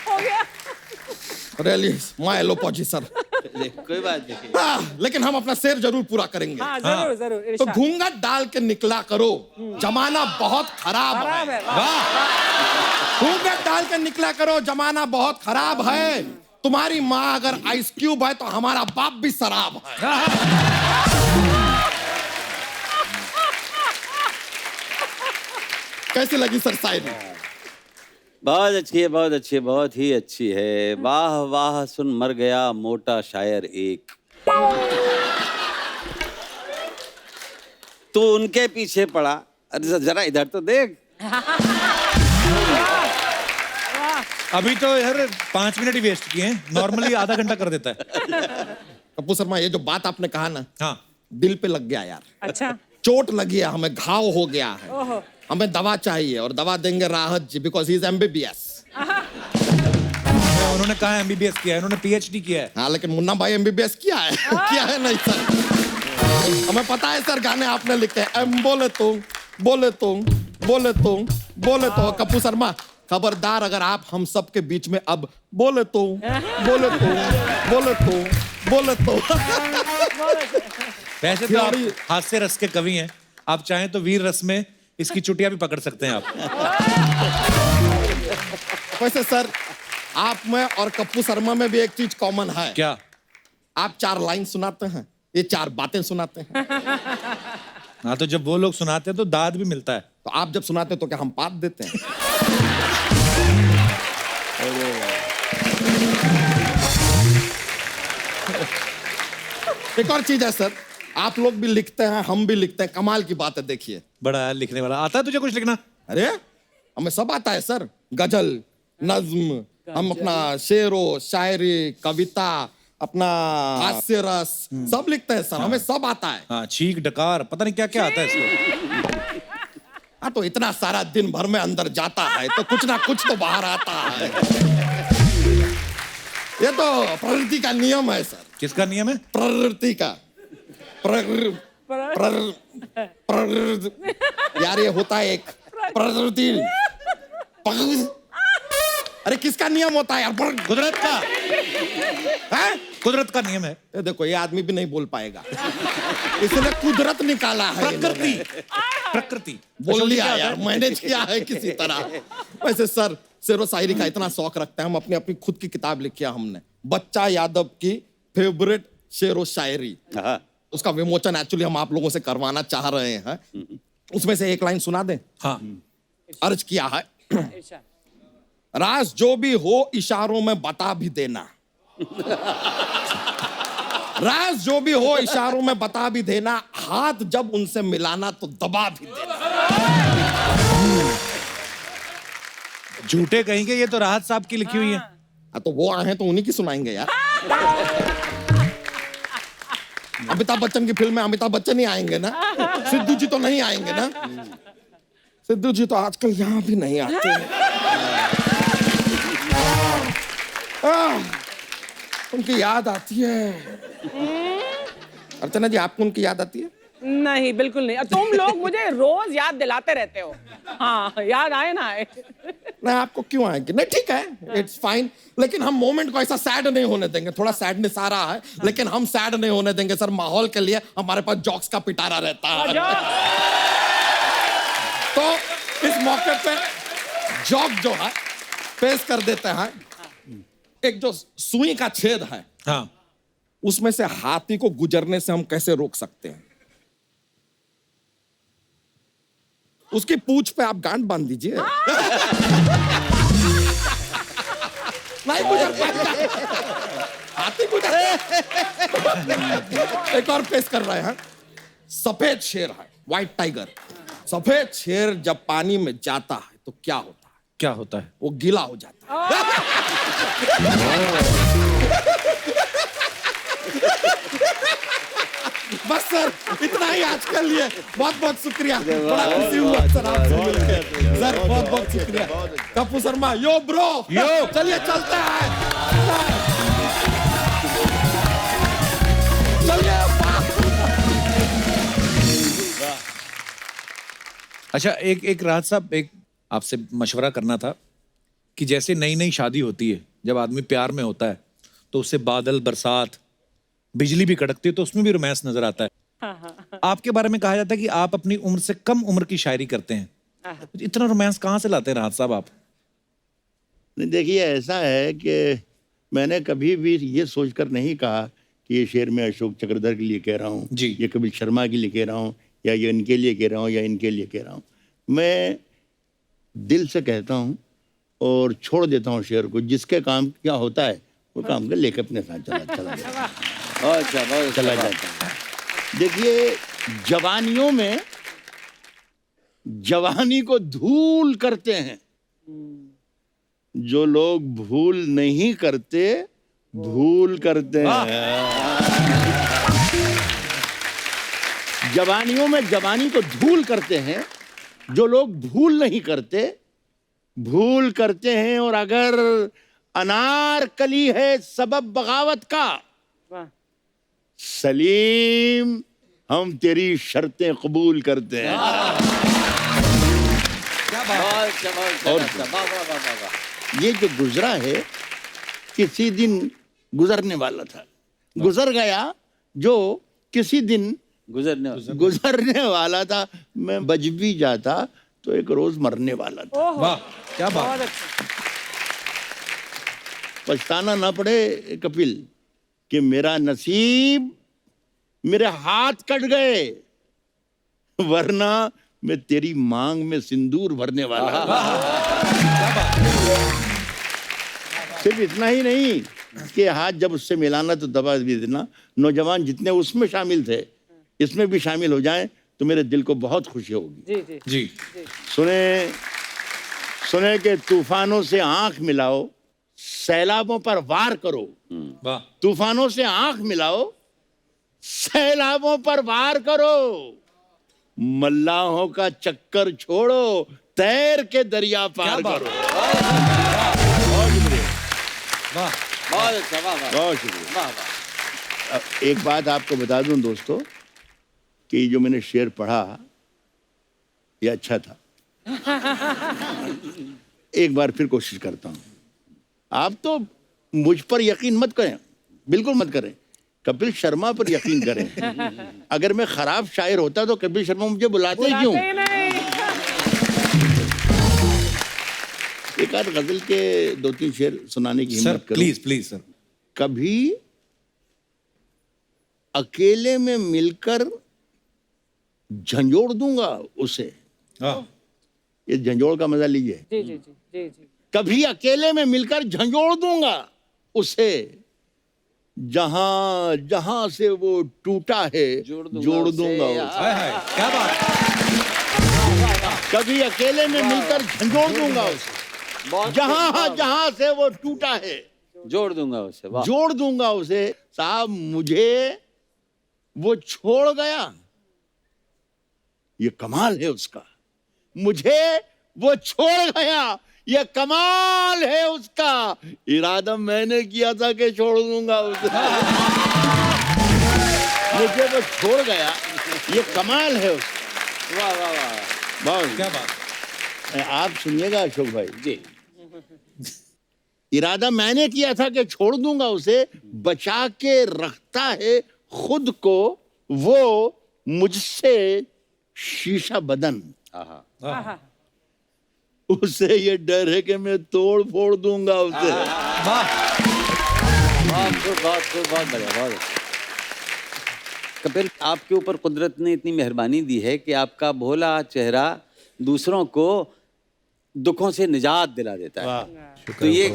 हो गया। रियली माय एलोपॉजी सर। कोई बात नहीं। लेकिन हम अपना शेर जरूर पूरा करेंगे। हाँ जरूर जरूर तो इरशाद। घूंघट डाल के निकला करो, जमाना बहुत खराब खराब है। है, वाह। घूंघट डाल के निकला करो, जमाना बहुत खराब है। तुम्हारी माँ अगर आइस क्यूब है तो हमारा बाप भी शराब है। कैसी लगी सर शायरी? बहुत अच्छी है, बहुत अच्छी है, बहुत ही अच्छी है। वाह वाह सुन मर गया मोटा शायर एक। तू उनके पीछे पड़ा। अरे जरा इधर तो देख। अभी तो यार 5 मिनट ही वेस्ट किए हैं, नॉर्मली आधा घंटा कर देता है। कपूर शर्मा, ये जो बात आपने कहा ना, हाँ दिल पे लग गया यार। अच्छा। चोट लगी है, हमें घाव हो गया है। ओहो। हमें दवा चाहिए और दवा देंगे राहत जी, बिकॉज ही इज MBBS। उन्होंने कहा MBBS किया है, उन्होंने PhD किया है। हाँ लेकिन मुन्ना भाई MBBS किया है। किया है नहीं सर, हमें पता है सर, गाने आपने लिखे हैं। एम बोले तो बोले तो बोले तो बोले तो। कपूर शर्मा खबरदार, अगर आप हम सब के बीच में अब बोले तो बोले तो बोले तो बोले तो। वैसे तो आप हास्य रस के कवि हैं, आप चाहें तो वीर रस में इसकी चुटिया भी पकड़ सकते हैं आप। वैसे सर आप में और कप्पू शर्मा में भी एक चीज कॉमन है। क्या? आप 4 लाइन सुनाते हैं, ये 4 बातें सुनाते हैं। हाँ, तो जब वो लोग सुनाते हैं तो दाद भी मिलता है। तो आप जब सुनाते हैं तो क्या हम पात देते हैं? एक और चीज है सर, आप लोग भी लिखते हैं, हम भी लिखते हैं। कमाल की बात है, देखिए। बड़ा लिखने वाला। आता है तुझे कुछ लिखना? अरे हमें सब आता है सर, गजल, नज्म, हम अपना शेरो शायरी, कविता, अपना हास्य रस सब लिखते हैं सर, हमें सब आता है। हाँ, छींक डकार, पता नहीं क्या क्या आता है इसको। हाँ, तो इतना सारा दिन भर में अंदर जाता है तो कुछ ना कुछ तो बाहर आता है। ये तो प्रकृति का नियम है सर। किसका नियम है? प्रकृति का। यार ये होता है एक प्रकृति। अरे किसका नियम होता है यार? कुदरत का। हैं? कुदरत का नियम है। ये देखो, ये आदमी भी नहीं बोल पाएगा, इसलिए कुदरत निकाला है। प्रकृति। प्रकृति बोल लिया यार, मैनेज किया है किसी तरह। वैसे सर, शेरो शायरी का इतना शौक रखते हैं हम, अपनी अपनी खुद की किताब लिखी है हमने, बच्चा यादव की फेवरेट शेरो शायरी। हाँ। उसका विमोचन एक्चुअली हम आप लोगों से करवाना चाह रहे हैं। उसमें से एक लाइन सुना दें? हाँ। अर्ज किया है, राज जो भी हो इशारों में बता भी देना। राज जो भी हो इशारों में बता भी देना, हाथ जब उनसे मिलाना तो दबा भी देना। झूठे कहेंगे, ये तो राहत साहब की लिखी हुई है। हाँ, तो वो आए हैं तो उन्हीं की सुनाएंगे यार। अमिताभ बच्चन की फिल्म में अमिताभ बच्चन ही आएंगे ना, सिद्धू जी तो नहीं आएंगे ना। सिद्धू जी तो आजकल यहाँ भी नहीं आते हैं। उनकी याद आती है। अर्चना जी, आपको उनकी याद आती है? नहीं, बिल्कुल नहीं। तुम लोग मुझे रोज याद दिलाते रहते हो। हाँ, याद आए ना आए। नहीं, आपको क्यों आएंगे? नहीं, ठीक है, इट्स फाइन, लेकिन हम मोमेंट को ऐसा सैड नहीं होने देंगे। थोड़ा सैडनेस आ रहा है, लेकिन हम सैड नहीं होने देंगे सर। माहौल के लिए हमारे पास जॉक्स का पिटारा रहता है। तो इस मौके पे जॉक जो है पेश कर देते हैं। एक जो सुई का छेद है, हाँ, उसमें से हाथी को गुजरने से हम कैसे रोक सकते हैं? उसकी पूंछ पे आप गांठ बांध दीजिए। नहीं गुजर पाएगा, हाथी गुजर। एक और पेश कर रहे हैं, सफेद शेर है, व्हाइट टाइगर। सफेद शेर जब पानी में जाता है तो क्या होता है? क्या होता है? वो गीला हो जाता है। बस सर, इतना ही आज के लिए। बहुत बहुत शुक्रिया, बड़ा खुशी हुआ सर आपसे मिलकर। सर बहुत बहुत शुक्रिया। कप्पू शर्मा, यो ब्रो, यो। चलिए चलते हैं। चलिए। अच्छा, एक राहत साहब, एक आपसे मशवरा करना था कि जैसे नई नई शादी होती है, जब आदमी प्यार में होता है तो उससे बादल, बरसात, बिजली भी कड़कती है, तो उसमें भी रोमांस नजर आता है। आपके बारे में कहा जाता है कि आप अपनी उम्र से कम उम्र की शायरी करते हैं। इतना रोमांस कहाँ से लाते हैं राहत साहब आप? नहीं, देखिए, ऐसा है कि मैंने कभी भी ये सोचकर नहीं कहा कि ये शेर मैं अशोक चक्रधर के लिए कह रहा हूँ जी, ये कपिल शर्मा के लिए कह रहा हूँ, या ये इनके लिए कह रहा हूँ, या इनके लिए कह रहा हूँ। मैं दिल से कहता हूँ और छोड़ देता हूँ शेर को। जिसके काम क्या होता है वो काम कर लेकर अपने साथ चला जाता है, चला जाता है। देखिए, जवानियों में जवानी को धूल करते हैं जो लोग भूल नहीं करते, भूल करते हैं। जवानियों में जवानी को धूल करते हैं जो लोग भूल नहीं करते, भूल करते हैं। और अगर अनारकली है सबब बगावत का, सलीम हम तेरी शर्तें कबूल करते हैं। और ये जो गुजरा है किसी दिन गुजरने वाला था, गुजर गया जो किसी दिन गुजरने वाला था। मैं बच भी जाता तो एक रोज मरने वाला था। वाह, क्या बात। पछताना ना पड़े कपिल कि मेरा नसीब, मेरे हाथ कट गए, वरना मैं तेरी मांग में सिंदूर भरने वाला था। सिर्फ इतना ही नहीं कि हाथ जब उससे मिलाना तो दबा भी देना। नौजवान जितने उसमें शामिल थे इसमें भी शामिल हो जाएं तो मेरे दिल को बहुत खुशी होगी। जी जी जी सुने कि तूफानों से आंख मिलाओ, सैलाबों पर वार करो। वाह तूफानों से आंख मिलाओ, सैलाबों पर वार करो, मल्लाहों का चक्कर छोड़ो, तैर के दरिया पार करो। वाह बहुत अच्छा, वाह वाह बहुत शुक्रिया। वाह वाह। अब एक बात आपको बता दूं दोस्तों कि जो मैंने शेर पढ़ा ये अच्छा था। एक बार फिर कोशिश करता हूं। आप तो मुझ पर यकीन मत करें, बिल्कुल मत करें, कपिल शर्मा पर यकीन करें। अगर मैं खराब शायर होता तो कपिल शर्मा मुझे बुलाते ही क्यों? एक आध गजल के 2-3 शेर सुनाने की सर हिम्मत करो। Please please sir. कभी अकेले में मिलकर झंझोड़ दूंगा उसे। हाँ ये झंझोड़ का मजा लीजिए। जी जी जी जी जी। कभी अकेले में मिलकर झंझोड़ दूंगा उसे, जहां जहां से वो टूटा है जोड़ दूंगा उसे। हाय हाय क्या बात। कभी अकेले में मिलकर झंझोड़ दूंगा उसे, जहां जहां से वो टूटा है जोड़ दूंगा उसे। वाह जोड़ दूंगा उसे। साहब मुझे वो छोड़ गया, ये कमाल है उसका। मुझे वो छोड़ गया, ये कमाल है उसका। इरादा मैंने किया था कि छोड़ दूंगा उसे, मुझे वो छोड़ गया, ये कमाल है उसका। वाह वाह वाह। बहुत क्या बात। आप सुनिएगा अशोक भाई जी इरादा मैंने किया था कि छोड़ दूंगा उसे, बचा के रखता है खुद को वो मुझसे शीशा बदन। आहा उसे ये डर है कि मैं तोड़ फोड़ दूंगा उसे। बहुत बढ़िया बहुत। कपिल आपके ऊपर कुदरत ने इतनी मेहरबानी दी है कि आपका भोला चेहरा दूसरों को दुखों से निजात दिला देता है। तो ये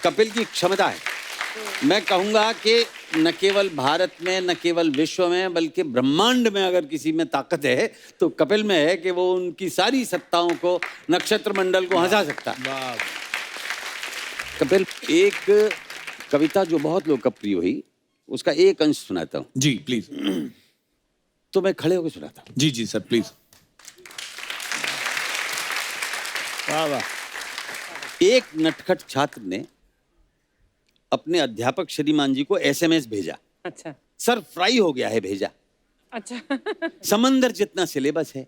कपिल की क्षमता है। मैं कहूँगा कि न केवल भारत में, न केवल विश्व में, बल्कि ब्रह्मांड में अगर किसी में ताकत है तो कपिल में है कि वो उनकी सारी सत्ताओं को, नक्षत्र मंडल को हंसा सकता है। कपिल एक कविता जो बहुत लोकप्रिय हुई उसका एक अंश सुनाता हूँ। जी प्लीज। तो मैं खड़े होकर सुनाता हूँ। जी जी सर प्लीज। वाह वाह। एक नटखट छात्र ने अपने अध्यापक श्रीमान जी को एसएमएस भेजा। अच्छा सर फ्राई हो गया है भेजा। अच्छा। समंदर जितना सिलेबस है,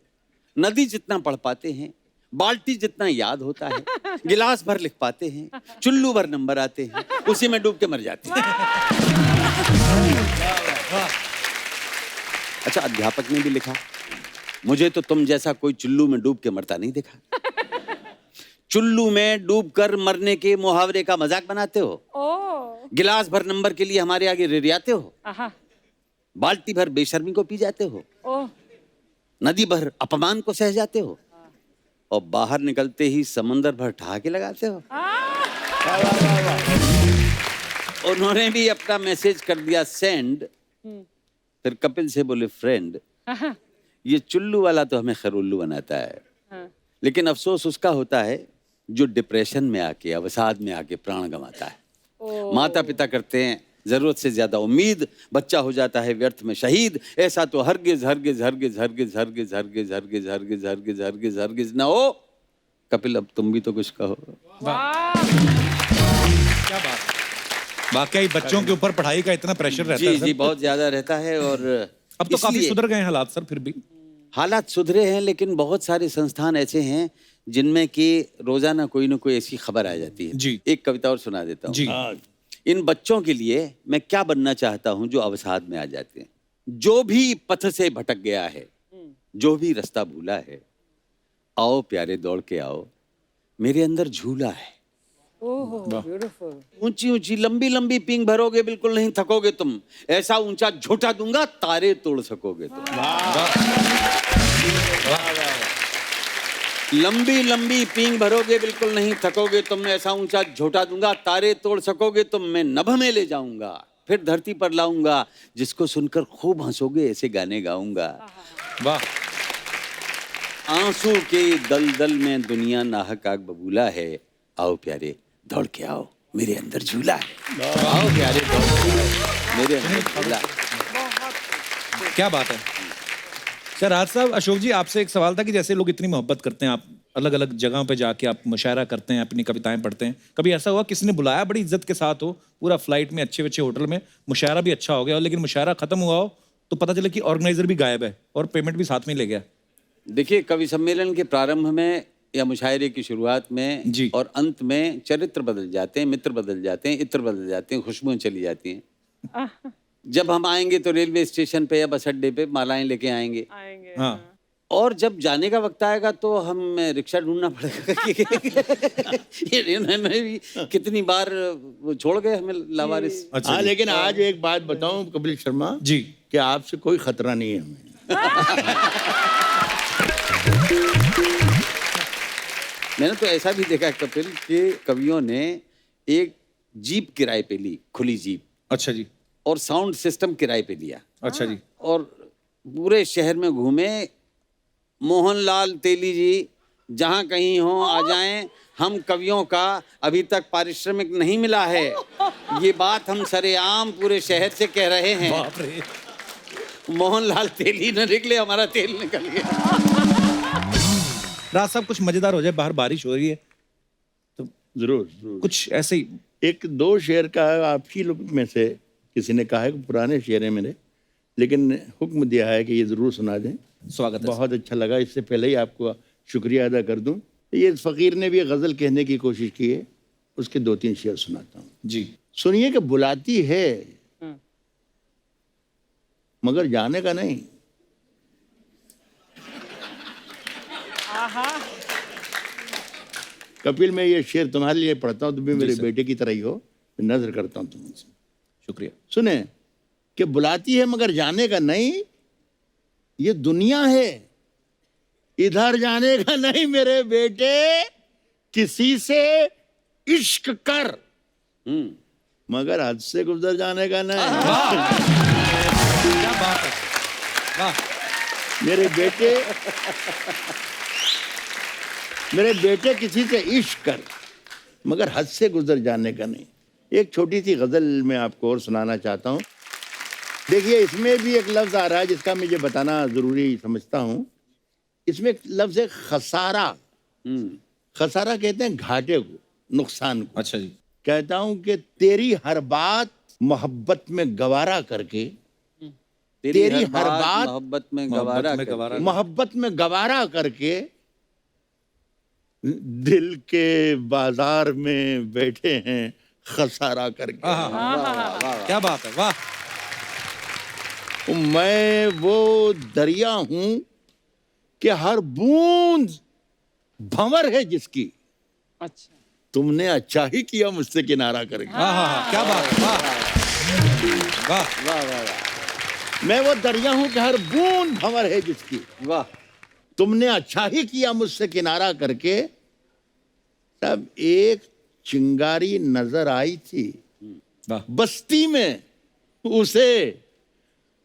नदी जितना पढ़ पाते हैं, बाल्टी जितना याद होता है, गिलास भर लिख पाते हैं, चुल्लू भर नंबर आते हैं, उसी में डूब के मर जाते हैं। अच्छा अध्यापक ने भी लिखा, मुझे तो तुम जैसा कोई चुल्लू में डूब के मरता नहीं देखा। चुल्लू में डूबकर मरने के मुहावरे का मजाक बनाते हो। ओ गिलास भर नंबर के लिए हमारे आगे रिरियाते हो। आहा बाल्टी भर बेशर्मी को पी जाते हो। ओ नदी भर अपमान को सह जाते हो और बाहर निकलते ही समंदर भर ठहाके लगाते हो। उन्होंने भी अपना मैसेज कर दिया सेंड। फिर कपिल से बोले फ्रेंड, ये चुल्लू वाला तो हमें खैर उल्लू बनाता है, लेकिन अफसोस उसका होता है जो डिप्रेशन में आके, अवसाद में आके प्राण गंवाता है। माता पिता करते हैं जरूरत से ज्यादा उम्मीद, बच्चा हो जाता है व्यर्थ में शहीद। ऐसा तो हरगिज हरगिज हरगिज हरगिज हरगिज हरगिज हरगिज हरगिज हरगिज हरगिज हरगिज ना हो। कपिल अब तुम भी तो कुछ कहो। क्या बात। वाकई बच्चों के ऊपर पढ़ाई का इतना प्रेशर रहता है जी सर। जी बहुत ज्यादा रहता है। और अब तो काफी इसलिए सुधर गए हैं हालात सर। फिर भी हालात सुधरे हैं, लेकिन बहुत सारे संस्थान ऐसे हैं जिनमें कि रोजाना कोई ना कोई ऐसी खबर आ जाती है। जी। एक कविता और सुना देता हूँ। जी इन बच्चों के लिए मैं क्या बनना चाहता हूं जो अवसाद में आ जाते हैं। जो भी पथ से भटक गया है, जो भी रास्ता भूला है, आओ प्यारे दौड़ के आओ, मेरे अंदर झूला है। Oh beautiful. ऊंची ऊंची लंबी लंबी पींग भरोगे बिल्कुल नहीं थकोगे तुम, ऐसा ऊंचा झोटा दूंगा तारे तोड़ सकोगे तुम। लंबी लंबी पींग भरोगे बिल्कुल नहीं थकोगे तुम, ऐसा ऊंचा झोटा दूंगा तारे तोड़ सकोगे तुम। मैं नभ में ले जाऊंगा फिर धरती पर लाऊंगा, जिसको सुनकर खूब हंसोगे ऐसे गाने गाऊंगा। वाह। आंसू के दलदल में दुनिया नाहक आग बबूला है, आओ प्यारे दौड़ के आओ मेरे अंदर झूला है। आओ प्यारे दौड़ के आओ मेरे अंदर झूला है। क्या बात है सर। राज साहब, अशोक जी आपसे एक सवाल था कि जैसे लोग इतनी मोहब्बत करते हैं, आप अलग अलग जगहों पे जाके आप मुशायरा करते हैं, अपनी कविताएं पढ़ते हैं, कभी ऐसा हुआ किसी ने बुलाया बड़ी इज्जत के साथ हो, पूरा फ्लाइट में अच्छे अच्छे होटल में, मुशायरा भी अच्छा हो गया हो, लेकिन मुशायरा खत्म हुआ हो तो पता चला कि ऑर्गेनाइजर भी गायब है और पेमेंट भी साथ में ले गया? देखिए, कवि सम्मेलन के प्रारंभ में या मुशायरे की शुरुआत में जी। और अंत में चरित्र बदल जाते हैं, मित्र बदल जाते हैं, इत्र बदल जाते हैं, खुशबुएं चली जाती हैं। जब हम आएंगे तो रेलवे स्टेशन पे या बस अड्डे पे मालाएं लेके आएंगे, हाँ। और जब जाने का वक्त आएगा तो हम रिक्शा ढूंढना पड़ेगा। ये इन्होंने भी कितनी बार वो छोड़ गए हमें लावारिस। अच्छा हाँ, जी। लेकिन आज एक बात बताऊं कपिल शर्मा जी। कि आपसे कोई खतरा नहीं है हमें। मैंने तो ऐसा भी देखा है कपिल कि कवियों ने एक जीप किराए पे ली, खुली जीप, अच्छा जी। और साउंड सिस्टम किराए पे लिया, अच्छा जी। और पूरे शहर में घूमे। मोहनलाल तेली जी जहाँ कहीं हो आ जाएं, हम कवियों का अभी तक पारिश्रमिक नहीं मिला है, ये बात हम सरेआम पूरे शहर से कह रहे हैं। बाप रे। मोहनलाल तेली न निकले, हमारा तेल निकल गया। राज साहब, कुछ मजेदार हो जाए, बाहर बारिश हो रही है तो जरूर जरूर। कुछ ऐसे ही। एक दो शेर का आप ही लोग में से किसी ने कहा है कि पुराने शेर हैं मेरे, लेकिन हुक्म दिया है कि ये जरूर सुना दें। स्वागत है। बहुत अच्छा लगा। इससे पहले ही आपको शुक्रिया अदा कर दूं। ये फकीर ने भी गजल कहने की कोशिश की है, उसके दो तीन शेर सुनाता हूँ। जी। सुनिए कि बुलाती है मगर जाने का नहीं। कपिल, मैं ये शेर तुम्हारे लिए पढ़ता हूँ, तुम भी मेरे बेटे की तरह ही हो, नजर करता हूँ तुमसे। शुक्रिया। सुने कि बुलाती है मगर जाने का नहीं, ये दुनिया है, इधर जाने का नहीं मेरे बेटे, किसी से इश्क कर मगर हद से गुजर जाने का नहीं। क्या बात है। वाह। मेरे बेटे किसी से इश्क कर मगर हद से गुजर जाने का नहीं। एक छोटी सी गजल मैं आपको और सुनाना चाहता हूँ। देखिए, इसमें भी एक लफ्ज आ रहा है जिसका मुझे बताना जरूरी समझता हूँ। इसमें एक लफ्ज है खसारा। खसारा कहते हैं घाटे को, नुकसान को। अच्छा जी। कहता हूँ कि तेरी हर बात मोहब्बत में गवारा करके, तेरी हर बात मोहब्बत में गवारा करके, मोहब्बत में गवारा करके दिल के बाजार में बैठे हैं खसारा करके। क्या बात है। वाह। मैं वो दरिया हूं कि हर बूंद भंवर है जिसकी, अच्छा। तुमने अच्छा ही किया मुझसे किनारा करके। क्या बात है। वाह। वाह। मैं वो दरिया हूं कि हर बूंद भंवर है जिसकी, वाह, तुमने अच्छा ही किया मुझसे किनारा करके। तब एक चिंगारी नजर आई थी वाह। बस्ती में, उसे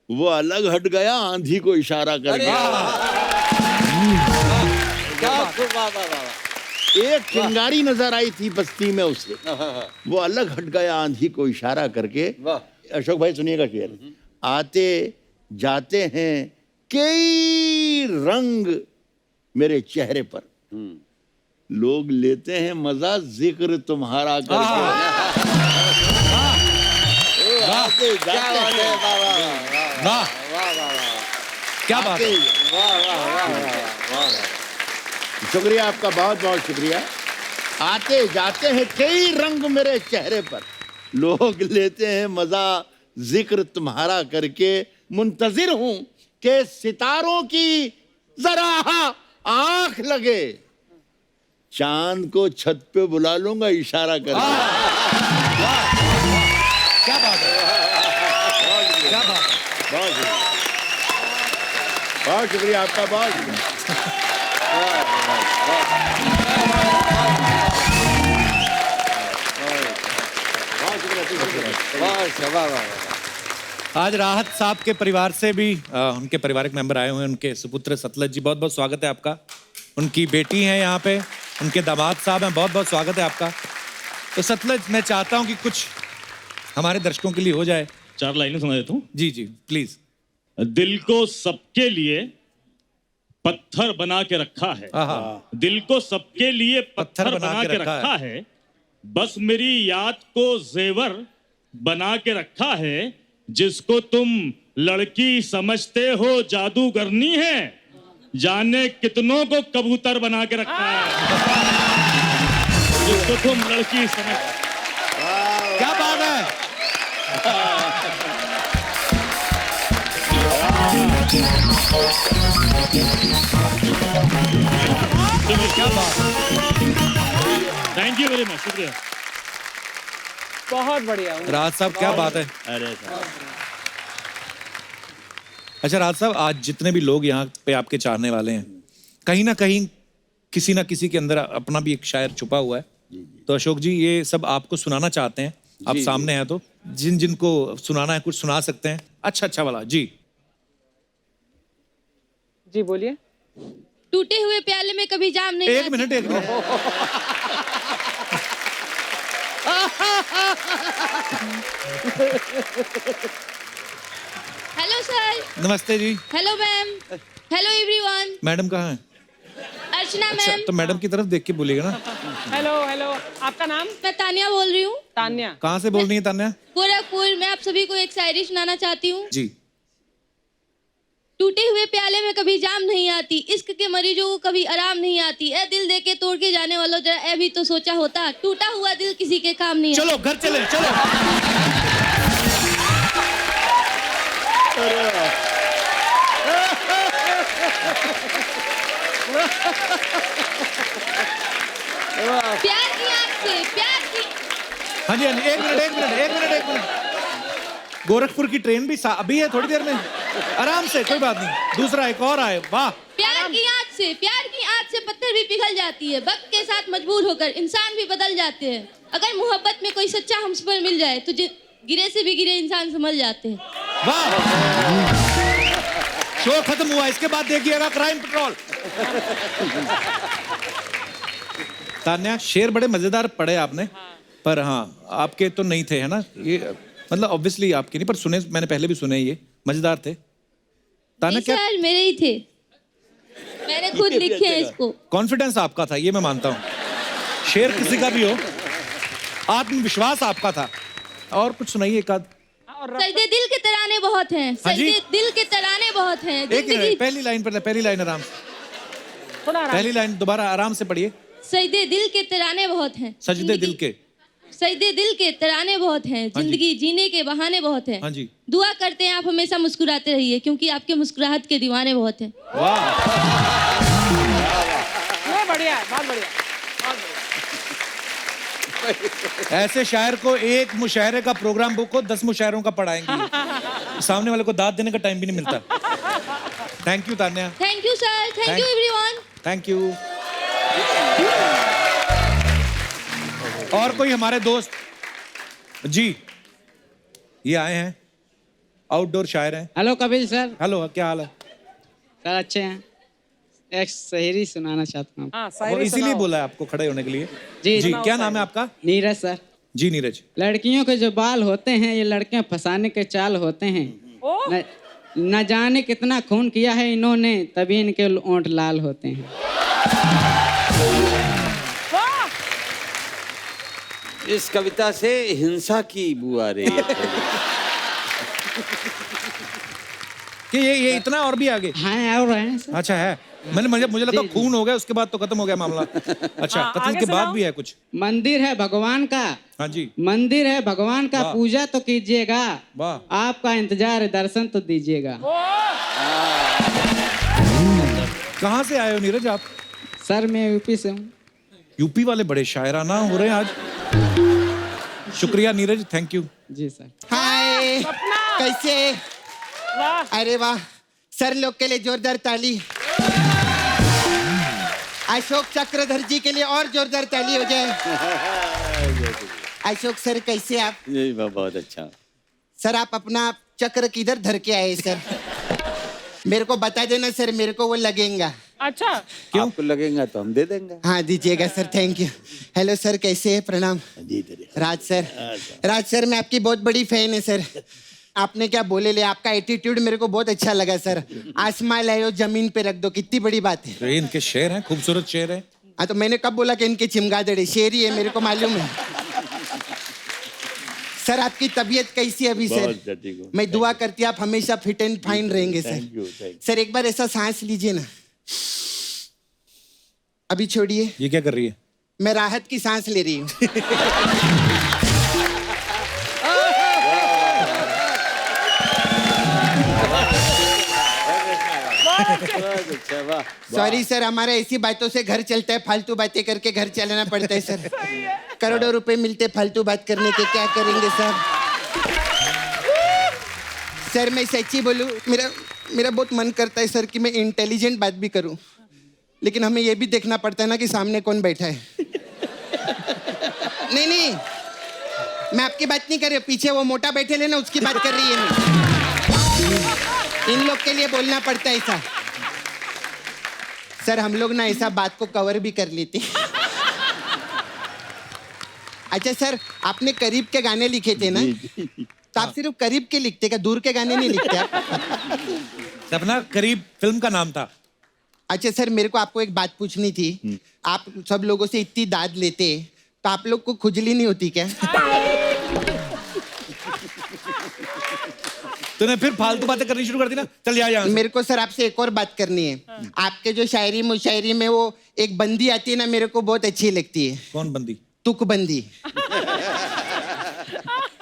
वो अलग हट गया आंधी को इशारा करके। एक चिंगारी नजर आई थी बस्ती में, उसे वो अलग हट गया आंधी को इशारा करके। अशोक भाई सुनिएगा शेर। आते जाते हैं कई रंग मेरे चेहरे पर, लोग लेते हैं मजा जिक्र तुम्हारा करके। आते जाते हैं, वाह। क्या बात है। शुक्रिया आपका, बहुत बहुत शुक्रिया। आते जाते हैं कई रंग मेरे चेहरे पर, लोग लेते हैं मजा जिक्र तुम्हारा करके। मुंतजिर हूं कि सितारों की जरा आंख लगे, चांद को छत पे बुला लूंगा इशारा करके। क्या बात है, क्या बात है। बहुत शुक्रिया, बहुत शुक्रिया आपका, बहुत शुक्रिया। आज राहत साहब के परिवार से भी उनके पारिवारिक मेंबर आए हुए हैं, उनके सुपुत्र सतलज जी, बहुत बहुत स्वागत है आपका। उनकी बेटी है यहाँ पे, उनके दामाद साहब हैं, बहुत बहुत स्वागत है आपका। तो सतलज, मैं चाहता हूँ कि कुछ हमारे दर्शकों के लिए हो जाए। 4 लाइनें सुना देता हूँ। जी जी प्लीज। दिल को सबके लिए पत्थर बना के रखा है, आहा। दिल को सबके लिए पत्थर बना के रखा है, बस मेरी याद को जेवर बना के रखा है, जिसको तुम लड़की समझते हो जादूगरनी है, जाने कितनों को कबूतर बना के रखा है, जिसको तुम लड़की समझ। क्या बात है। क्या बात है। थैंक यू वेरी मच, शुक्रिया। बहुत बढ़िया। राहत साहब, क्या बात है। अरे अच्छा राहत साहब, आज जितने भी लोग यहाँ पे आपके चाहने वाले हैं, कहीं ना कहीं किसी ना किसी के अंदर अपना भी एक शायर छुपा हुआ है। तो अशोक जी, ये सब आपको सुनाना चाहते हैं, आप सामने हैं, तो जिन जिनको सुनाना है कुछ सुना सकते हैं। अच्छा वाला जी। जी बोलिए। टूटे हुए प्याले में कभी जाम नहीं एक आती। मिनट। Hello sir. नमस्ते जी। Hello ma'am. Hello everyone. Madam कहाँ है? अर्चना अच्छा, मैम। तो मैडम की तरफ देख के बोलिएगा ना। हेलो हेलो, आपका नाम? मैं तानिया बोल रही हूँ, तान्या। कहाँ से बोल रही है तान्या? गोरखपुर। मैं आप सभी को एक शायरी सुनाना चाहती हूँ। जी। टूटे हुए प्याले में कभी जाम नहीं आती, इश्क के मरीजों को कभी आराम नहीं आती। ए दिल दे के तोड़ के जाने वालों, जरा ए भी तो सोचा होता, टूटा हुआ दिल किसी के काम नहीं आता। चलो घर चले, चलो। प्यार की आग से, प्यार की। हाँ जी, एक मिनट। गोरखपुर की ट्रेन भी अभी है, थोड़ी देर में, आराम से, कोई बात नहीं। दूसरा एक और आए, वाह। प्यार की आग से पत्थर भी पिघल जाती है, वक्त के साथ मजबूर होकर इंसान भी बदल जाते हैं। अगर मोहब्बत में कोई सच्चा हमसे पर मिल जाए तो गिरे से भी गिरे इंसान समझ जाते हैं। वाह। शो खत्म हुआ, इसके बाद देखिएगा क्राइम पेट्रोल। तान्या, शेर बड़े मजेदार पढ़े आपने, पर हाँ आपके तो नहीं थे, है ना? ये मतलब ऑब्वियसली आपके नहीं, पर सुने, मैंने पहले भी सुने, ये मजेदार थे। तान्या, क्या सर मेरे ही थे, मैंने खुद लिखे हैं इसको। कॉन्फिडेंस आपका था, ये मैं मानता हूँ। शेर किसी का भी हो, आत्मविश्वास आपका था। और कुछ सुनाइए एक आध। सजदे दिल के तराने बहुत हैं, हाँ जी? सजदे दिल के तराने बहुत हैं। एक जिंदगी मिनट, पहली लाइन आराम से, थोड़ा आराम। पहली लाइन दोबारा आराम से पढ़िए। सजदे दिल के तराने बहुत हैं, सजदे दिल के, सजदे दिल के तराने बहुत हैं, हाँ जी। जिंदगी जीने के बहाने बहुत हैं। हाँ जी। दुआ करते हैं आप हमेशा मुस्कुराते रहिए, क्योंकि आपके मुस्कुराहट के दीवाने बहुत हैं। वाह। नहीं, बढ़िया है, बहुत बढ़िया। ऐसे शायर को एक मुशायरे का प्रोग्राम बुक हो, 10 मुशायरों का पढ़ाएंगे। सामने वाले को दाद देने का टाइम भी नहीं मिलता। Thank you Tanya. Thank you sir, thank you everyone. Thank you. और कोई हमारे दोस्त जी, ये आए हैं, आउटडोर शायर हैं। Hello Kapil sir. हेलो, क्या हाल है? सर अच्छे हैं। एक शायरी सुनाना चाहता हूँ। हाँ, वो शायरी इसीलिए सुनाओ। बोला है आपको खड़े होने के लिए। जी जी, क्या नाम है आपका? नीरज सर। जी नीरज। लड़कियों के जो बाल होते हैं, ये लड़कियां फंसाने के चाल होते हैं। ओह! न जाने कितना खून किया है इन्होंने, तभी इनके ओंठ लाल होते हैं। वाह! इस कविता से हिंसा की बू आ रही है। कि ये इतना और भी आगे? हाँ और हैं सर। अच्छा है, मुझे लगा खून हो गया उसके बाद तो खत्म हो गया मामला। अच्छा, हाँ, कत्ल आगे के बाद सुनाओ। भी है कुछ? मंदिर है भगवान का, हाँ जी। मंदिर है भगवान का, वाह। पूजा तो कीजिएगा, वाह। आपका इंतजार है, दर्शन तो दीजिएगा। कहाँ से आए हो नीरज आप? सर मैं यूपी से हूँ। यूपी वाले बड़े शायराना हो रहे हैं आज। शुक्रिया नीरज, थैंक यू। जी सर। हाय, कैसे? वाह अरे वाह, सर लोग के लिए जोरदार ताली। अशोक चक्रधर जी के लिए और जोरदार ताली हो जाए। अशोक सर कैसे आप? यही बहुत अच्छा। सर आप अपना चक्र किधर धर के आए सर? मेरे को बता देना सर, मेरे को वो लगेगा। अच्छा आपको लगेगा तो हम दे देंगे। हाँ दीजिएगा sir, thank you. Hello sir, कैसे हैं? प्रणाम। राज सर, राज सर मैं आपकी बहुत बड़ी फैन है सर। आपने क्या बोले ले, आपका एटीट्यूड मेरे को बहुत अच्छा लगा सर। आसमान लाओ जमीन पे रख दो, कितनी बड़ी बात है। तो ये इनके शेर हैं, खूबसूरत शेर है। हाँ तो मैंने कब बोला कि इनके चिमगादड़ है? शेर ही है, मेरे को मालूम है। सर आपकी तबीयत कैसी है अभी सर? मैं दुआ करती आप हमेशा फिट एंड फाइन रहेंगे सर। सर एक बार ऐसा सांस लीजिए ना। अभी छोड़िए। ये क्या कर रही है? मैं राहत की सांस ले रही हूँ। सॉरी सर, हमारा ऐसी बातों से घर चलता है, फालतू बातें करके घर चलाना पड़ता है सर। करोड़ों रुपए मिलते फालतू बात करने के, क्या करेंगे सर? सर मैं सच्ची बोलूं, मेरा बहुत मन करता है सर कि मैं इंटेलिजेंट बात भी करूं, लेकिन हमें ये भी देखना पड़ता है ना कि सामने कौन बैठा है। नहीं नहीं, मैं आपकी बात नहीं कर रही, पीछे वो मोटा बैठे ले ना, उसकी बात कर रही है मैं। इन लोग के लिए बोलना पड़ता है ऐसा। सर हम लोग ना ऐसा बात को कवर भी कर लेते। अच्छा सर, आपने करीब के गाने लिखे थे ना, तो आप सिर्फ करीब के लिखते क्या, दूर के गाने नहीं लिखते आप? सपना करीब फिल्म का नाम था। अच्छा सर, मेरे को आपको एक बात पूछनी थी। आप सब लोगों से इतनी दाद लेते, तो आप लोग को खुजली नहीं होती क्या? तूने फिर फालतू बातें करनी शुरू कर दी ना, चल यहाँ से। मेरे को सर आपसे एक और बात करनी है। आपके जो शायरी मुशायरी में वो एक बंदी आती है ना, मेरे को बहुत अच्छी लगती है। कौन बंदी? तुक बंदी।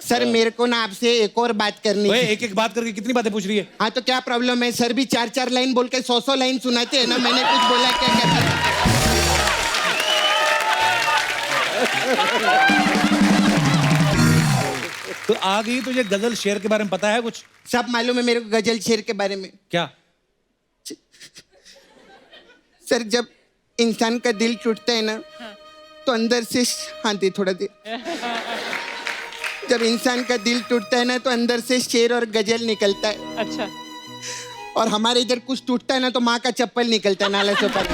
सर मेरे को ना आपसे एक और बात करनी है। एक एक बात करके कितनी बातें पूछ रही है? हाँ तो क्या प्रॉब्लम है? सर भी 4-4 लाइन बोल के 100-100 लाइन सुनाते हैं ना, मैंने कुछ बोला क्या? तो आ गई, तुझे गजल शेर के बारे में पता है कुछ? सब मालूम है मेरे को गजल शेर के बारे में। क्या? सर जब इंसान का दिल टूटता है ना, तो अंदर से शांति, थोड़ा देर। जब इंसान का दिल टूटता है ना, तो अंदर से शेर और गजल निकलता है। अच्छा। और हमारे इधर कुछ टूटता है ना, तो माँ का चप्पल निकलता है नाला से ऊपर।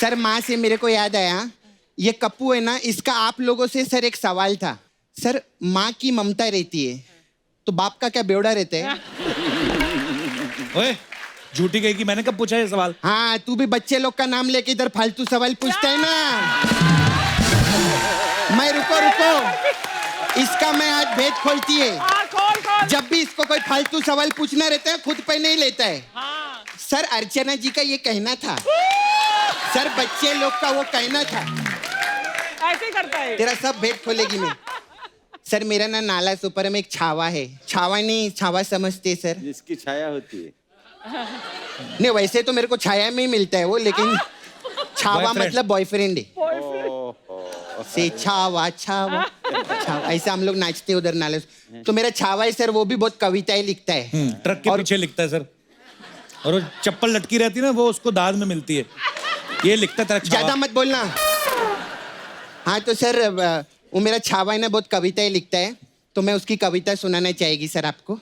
सर माँ से मेरे को याद आया, ये कप्पू है ना, इसका आप लोगों से सर एक सवाल था। सर माँ की ममता रहती है, तो बाप का क्या बेवड़ा रहता है? ओए झूठी कही कि मैंने कब पूछा ये सवाल? हाँ तू भी बच्चे लोग का नाम लेके इधर फालतू सवाल पूछता है ना। मैं रुको, इसका मैं आज भेद खोलती है। जब भी इसको कोई फालतू सवाल पूछना रहता है, खुद पे नहीं लेता है। सर अर्चना जी का ये कहना था, सर बच्चे लोग का वो कहना था। ऐसे करता है। तेरा सब भेद खोलेगी मैं। सर मेरा ना नाला सुपर में एक छावा है। छावा नहीं, छावा समझते सर? जिसकी छाया होती है। नहीं वैसे तो मेरे को छाया में ही मिलता है वो, लेकिन छावा मतलब बॉयफ्रेंड है। से छावा छावा छावा, ऐसा हम लोग नाचते उधर नाले। तो मेरा छावा है सर, वो भी बहुत कविताएं लिखता है। ट्रक के पीछे लिखता है सर, और वो चप्पल लटकी रहती है ना, वो उसको दाद में मिलती है। ये लिखता है तेरा छावा। ज्यादा मत बोलना। हाँ तो सर वो मेरा छावा है ना, बहुत कविताएं लिखता है, तो मैं उसकी कविता सुनाना चाहेगी सर आपको।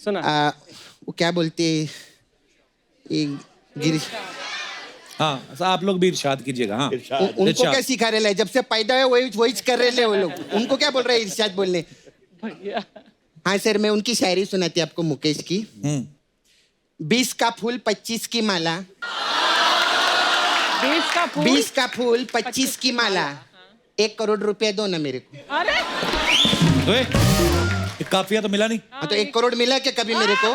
सुना। वो क्या बोलते, गिरीश। हाँ आप लोग भी इरशाद कीजिएगा। हाँ उनको क्या सिखा रहे हैं? जब से पैदा है वही कर रहे हैं वो लोग। उनको क्या बोल रहे हैं इरशाद बोलने? हाँ सर मैं उनकी शायरी सुनाती आपको, मुकेश की। 20 का फूल 25 की माला, 20 का फूल 25 की माला, 1 करोड़ रुपया दो ना मेरे को। अरे काफिया तो मिला नहीं। हाँ तो 1 करोड़ मिला क्या कभी मेरे को?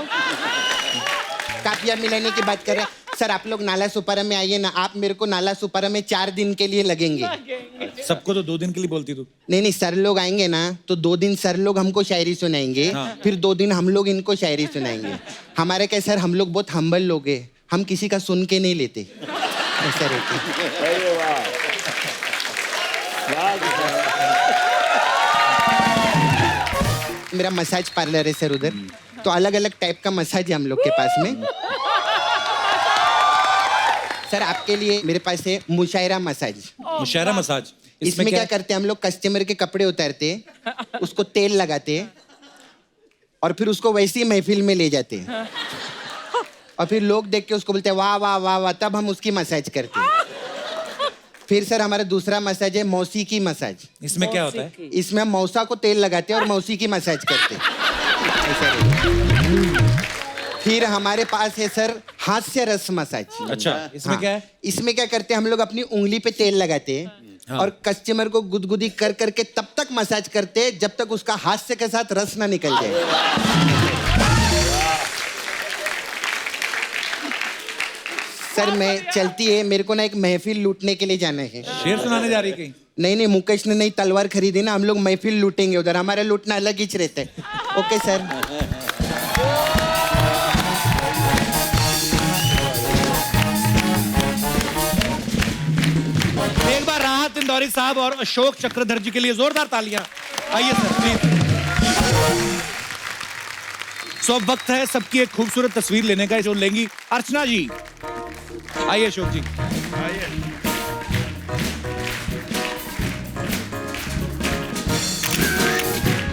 काफिया मिलाने की बात कर रहे हैं सर। आप लोग नाला सुपारा में आइए ना, आप मेरे को नाला सुपारा में 4 दिन के लिए लगेंगे। सबको तो 2 दिन के लिए बोलती तू। नहीं सर लोग आएंगे ना, तो 2 दिन सर लोग हमको शायरी सुनाएंगे। हाँ। फिर 2 दिन हम लोग इनको शायरी सुनाएंगे। हमारे क्या सर, हम लोग बहुत हम्बल लोग हैं, हम किसी का सुन के नहीं लेते। ऐसा रहता है। मेरा मसाज पार्लर है सर उधर, तो अलग अलग टाइप का मसाज है हम लोग के पास में। सर आपके लिए मेरे पास है मुशायरा मसाज। मुशायरा मसाज इसमें क्या करते हैं हम लोग, कस्टमर के कपड़े उतारते हैं, उसको तेल लगाते हैं और फिर उसको वैसी महफिल में ले जाते हैं और फिर लोग देख के उसको बोलते हैं वाह वाह वाह वाह, तब हम उसकी मसाज करते हैं। फिर सर हमारा दूसरा मसाज है मौसी की मसाज। इसमें क्या होता है? इसमें हम मौसा को तेल लगाते हैं और मौसी की मसाज करते हैं। ऐसा रहता है। फिर हमारे पास है सर हास्य रस मसाज। अच्छा, इसमें क्या है? इसमें क्या करते हैं हम लोग अपनी उंगली पे तेल लगाते हैं और कस्टमर को गुदगुदी कर करके तब तक मसाज करते हैं जब तक उसका हास्य के साथ रस ना निकल जाए। सर मैं चलती है, मेरे को ना एक महफिल लूटने के लिए जाना है। शेर सुनाने जा रही कहीं? नहीं मुकेश ने नई तलवार खरीदी ना, हम लोग महफिल लूटेंगे उधर, हमारा लूटना अलग ही रहता है। Okay sir. एक बार राहत इंदौरी साहब और अशोक चक्रधर जी के लिए जोरदार तालियां। आइए सर प्लीज। सो अब वक्त है सबकी एक खूबसूरत तस्वीर लेने का, जो लेंगी अर्चना जी। आइए अशोक जी।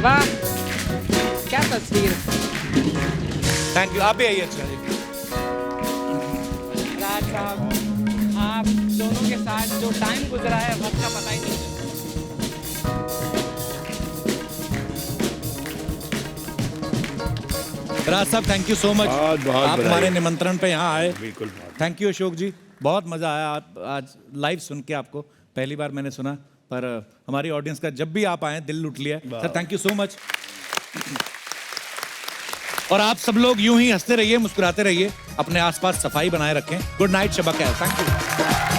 वाह क्या तस्वीर। Thank you. आप भी आइए अर्चना जी। राज साहब आप दोनों के साथ जो टाइम गुजरा है वक्त का पता ही नहीं चला। राज साहब थैंक यू सो मच, आप हमारे निमंत्रण पे यहाँ आए। बिल्कुल। थैंक यू अशोक जी, बहुत मजा आया आप आज लाइव सुन के। आपको पहली बार मैंने सुना, पर हमारी ऑडियंस का जब भी आप आए दिल लूट लिया sir. Thank you so much. और आप सब लोग यूं ही हंसते रहिए, मुस्कुराते रहिए, अपने आसपास सफाई बनाए रखें। गुड नाइट, शबा खैर। Thank you.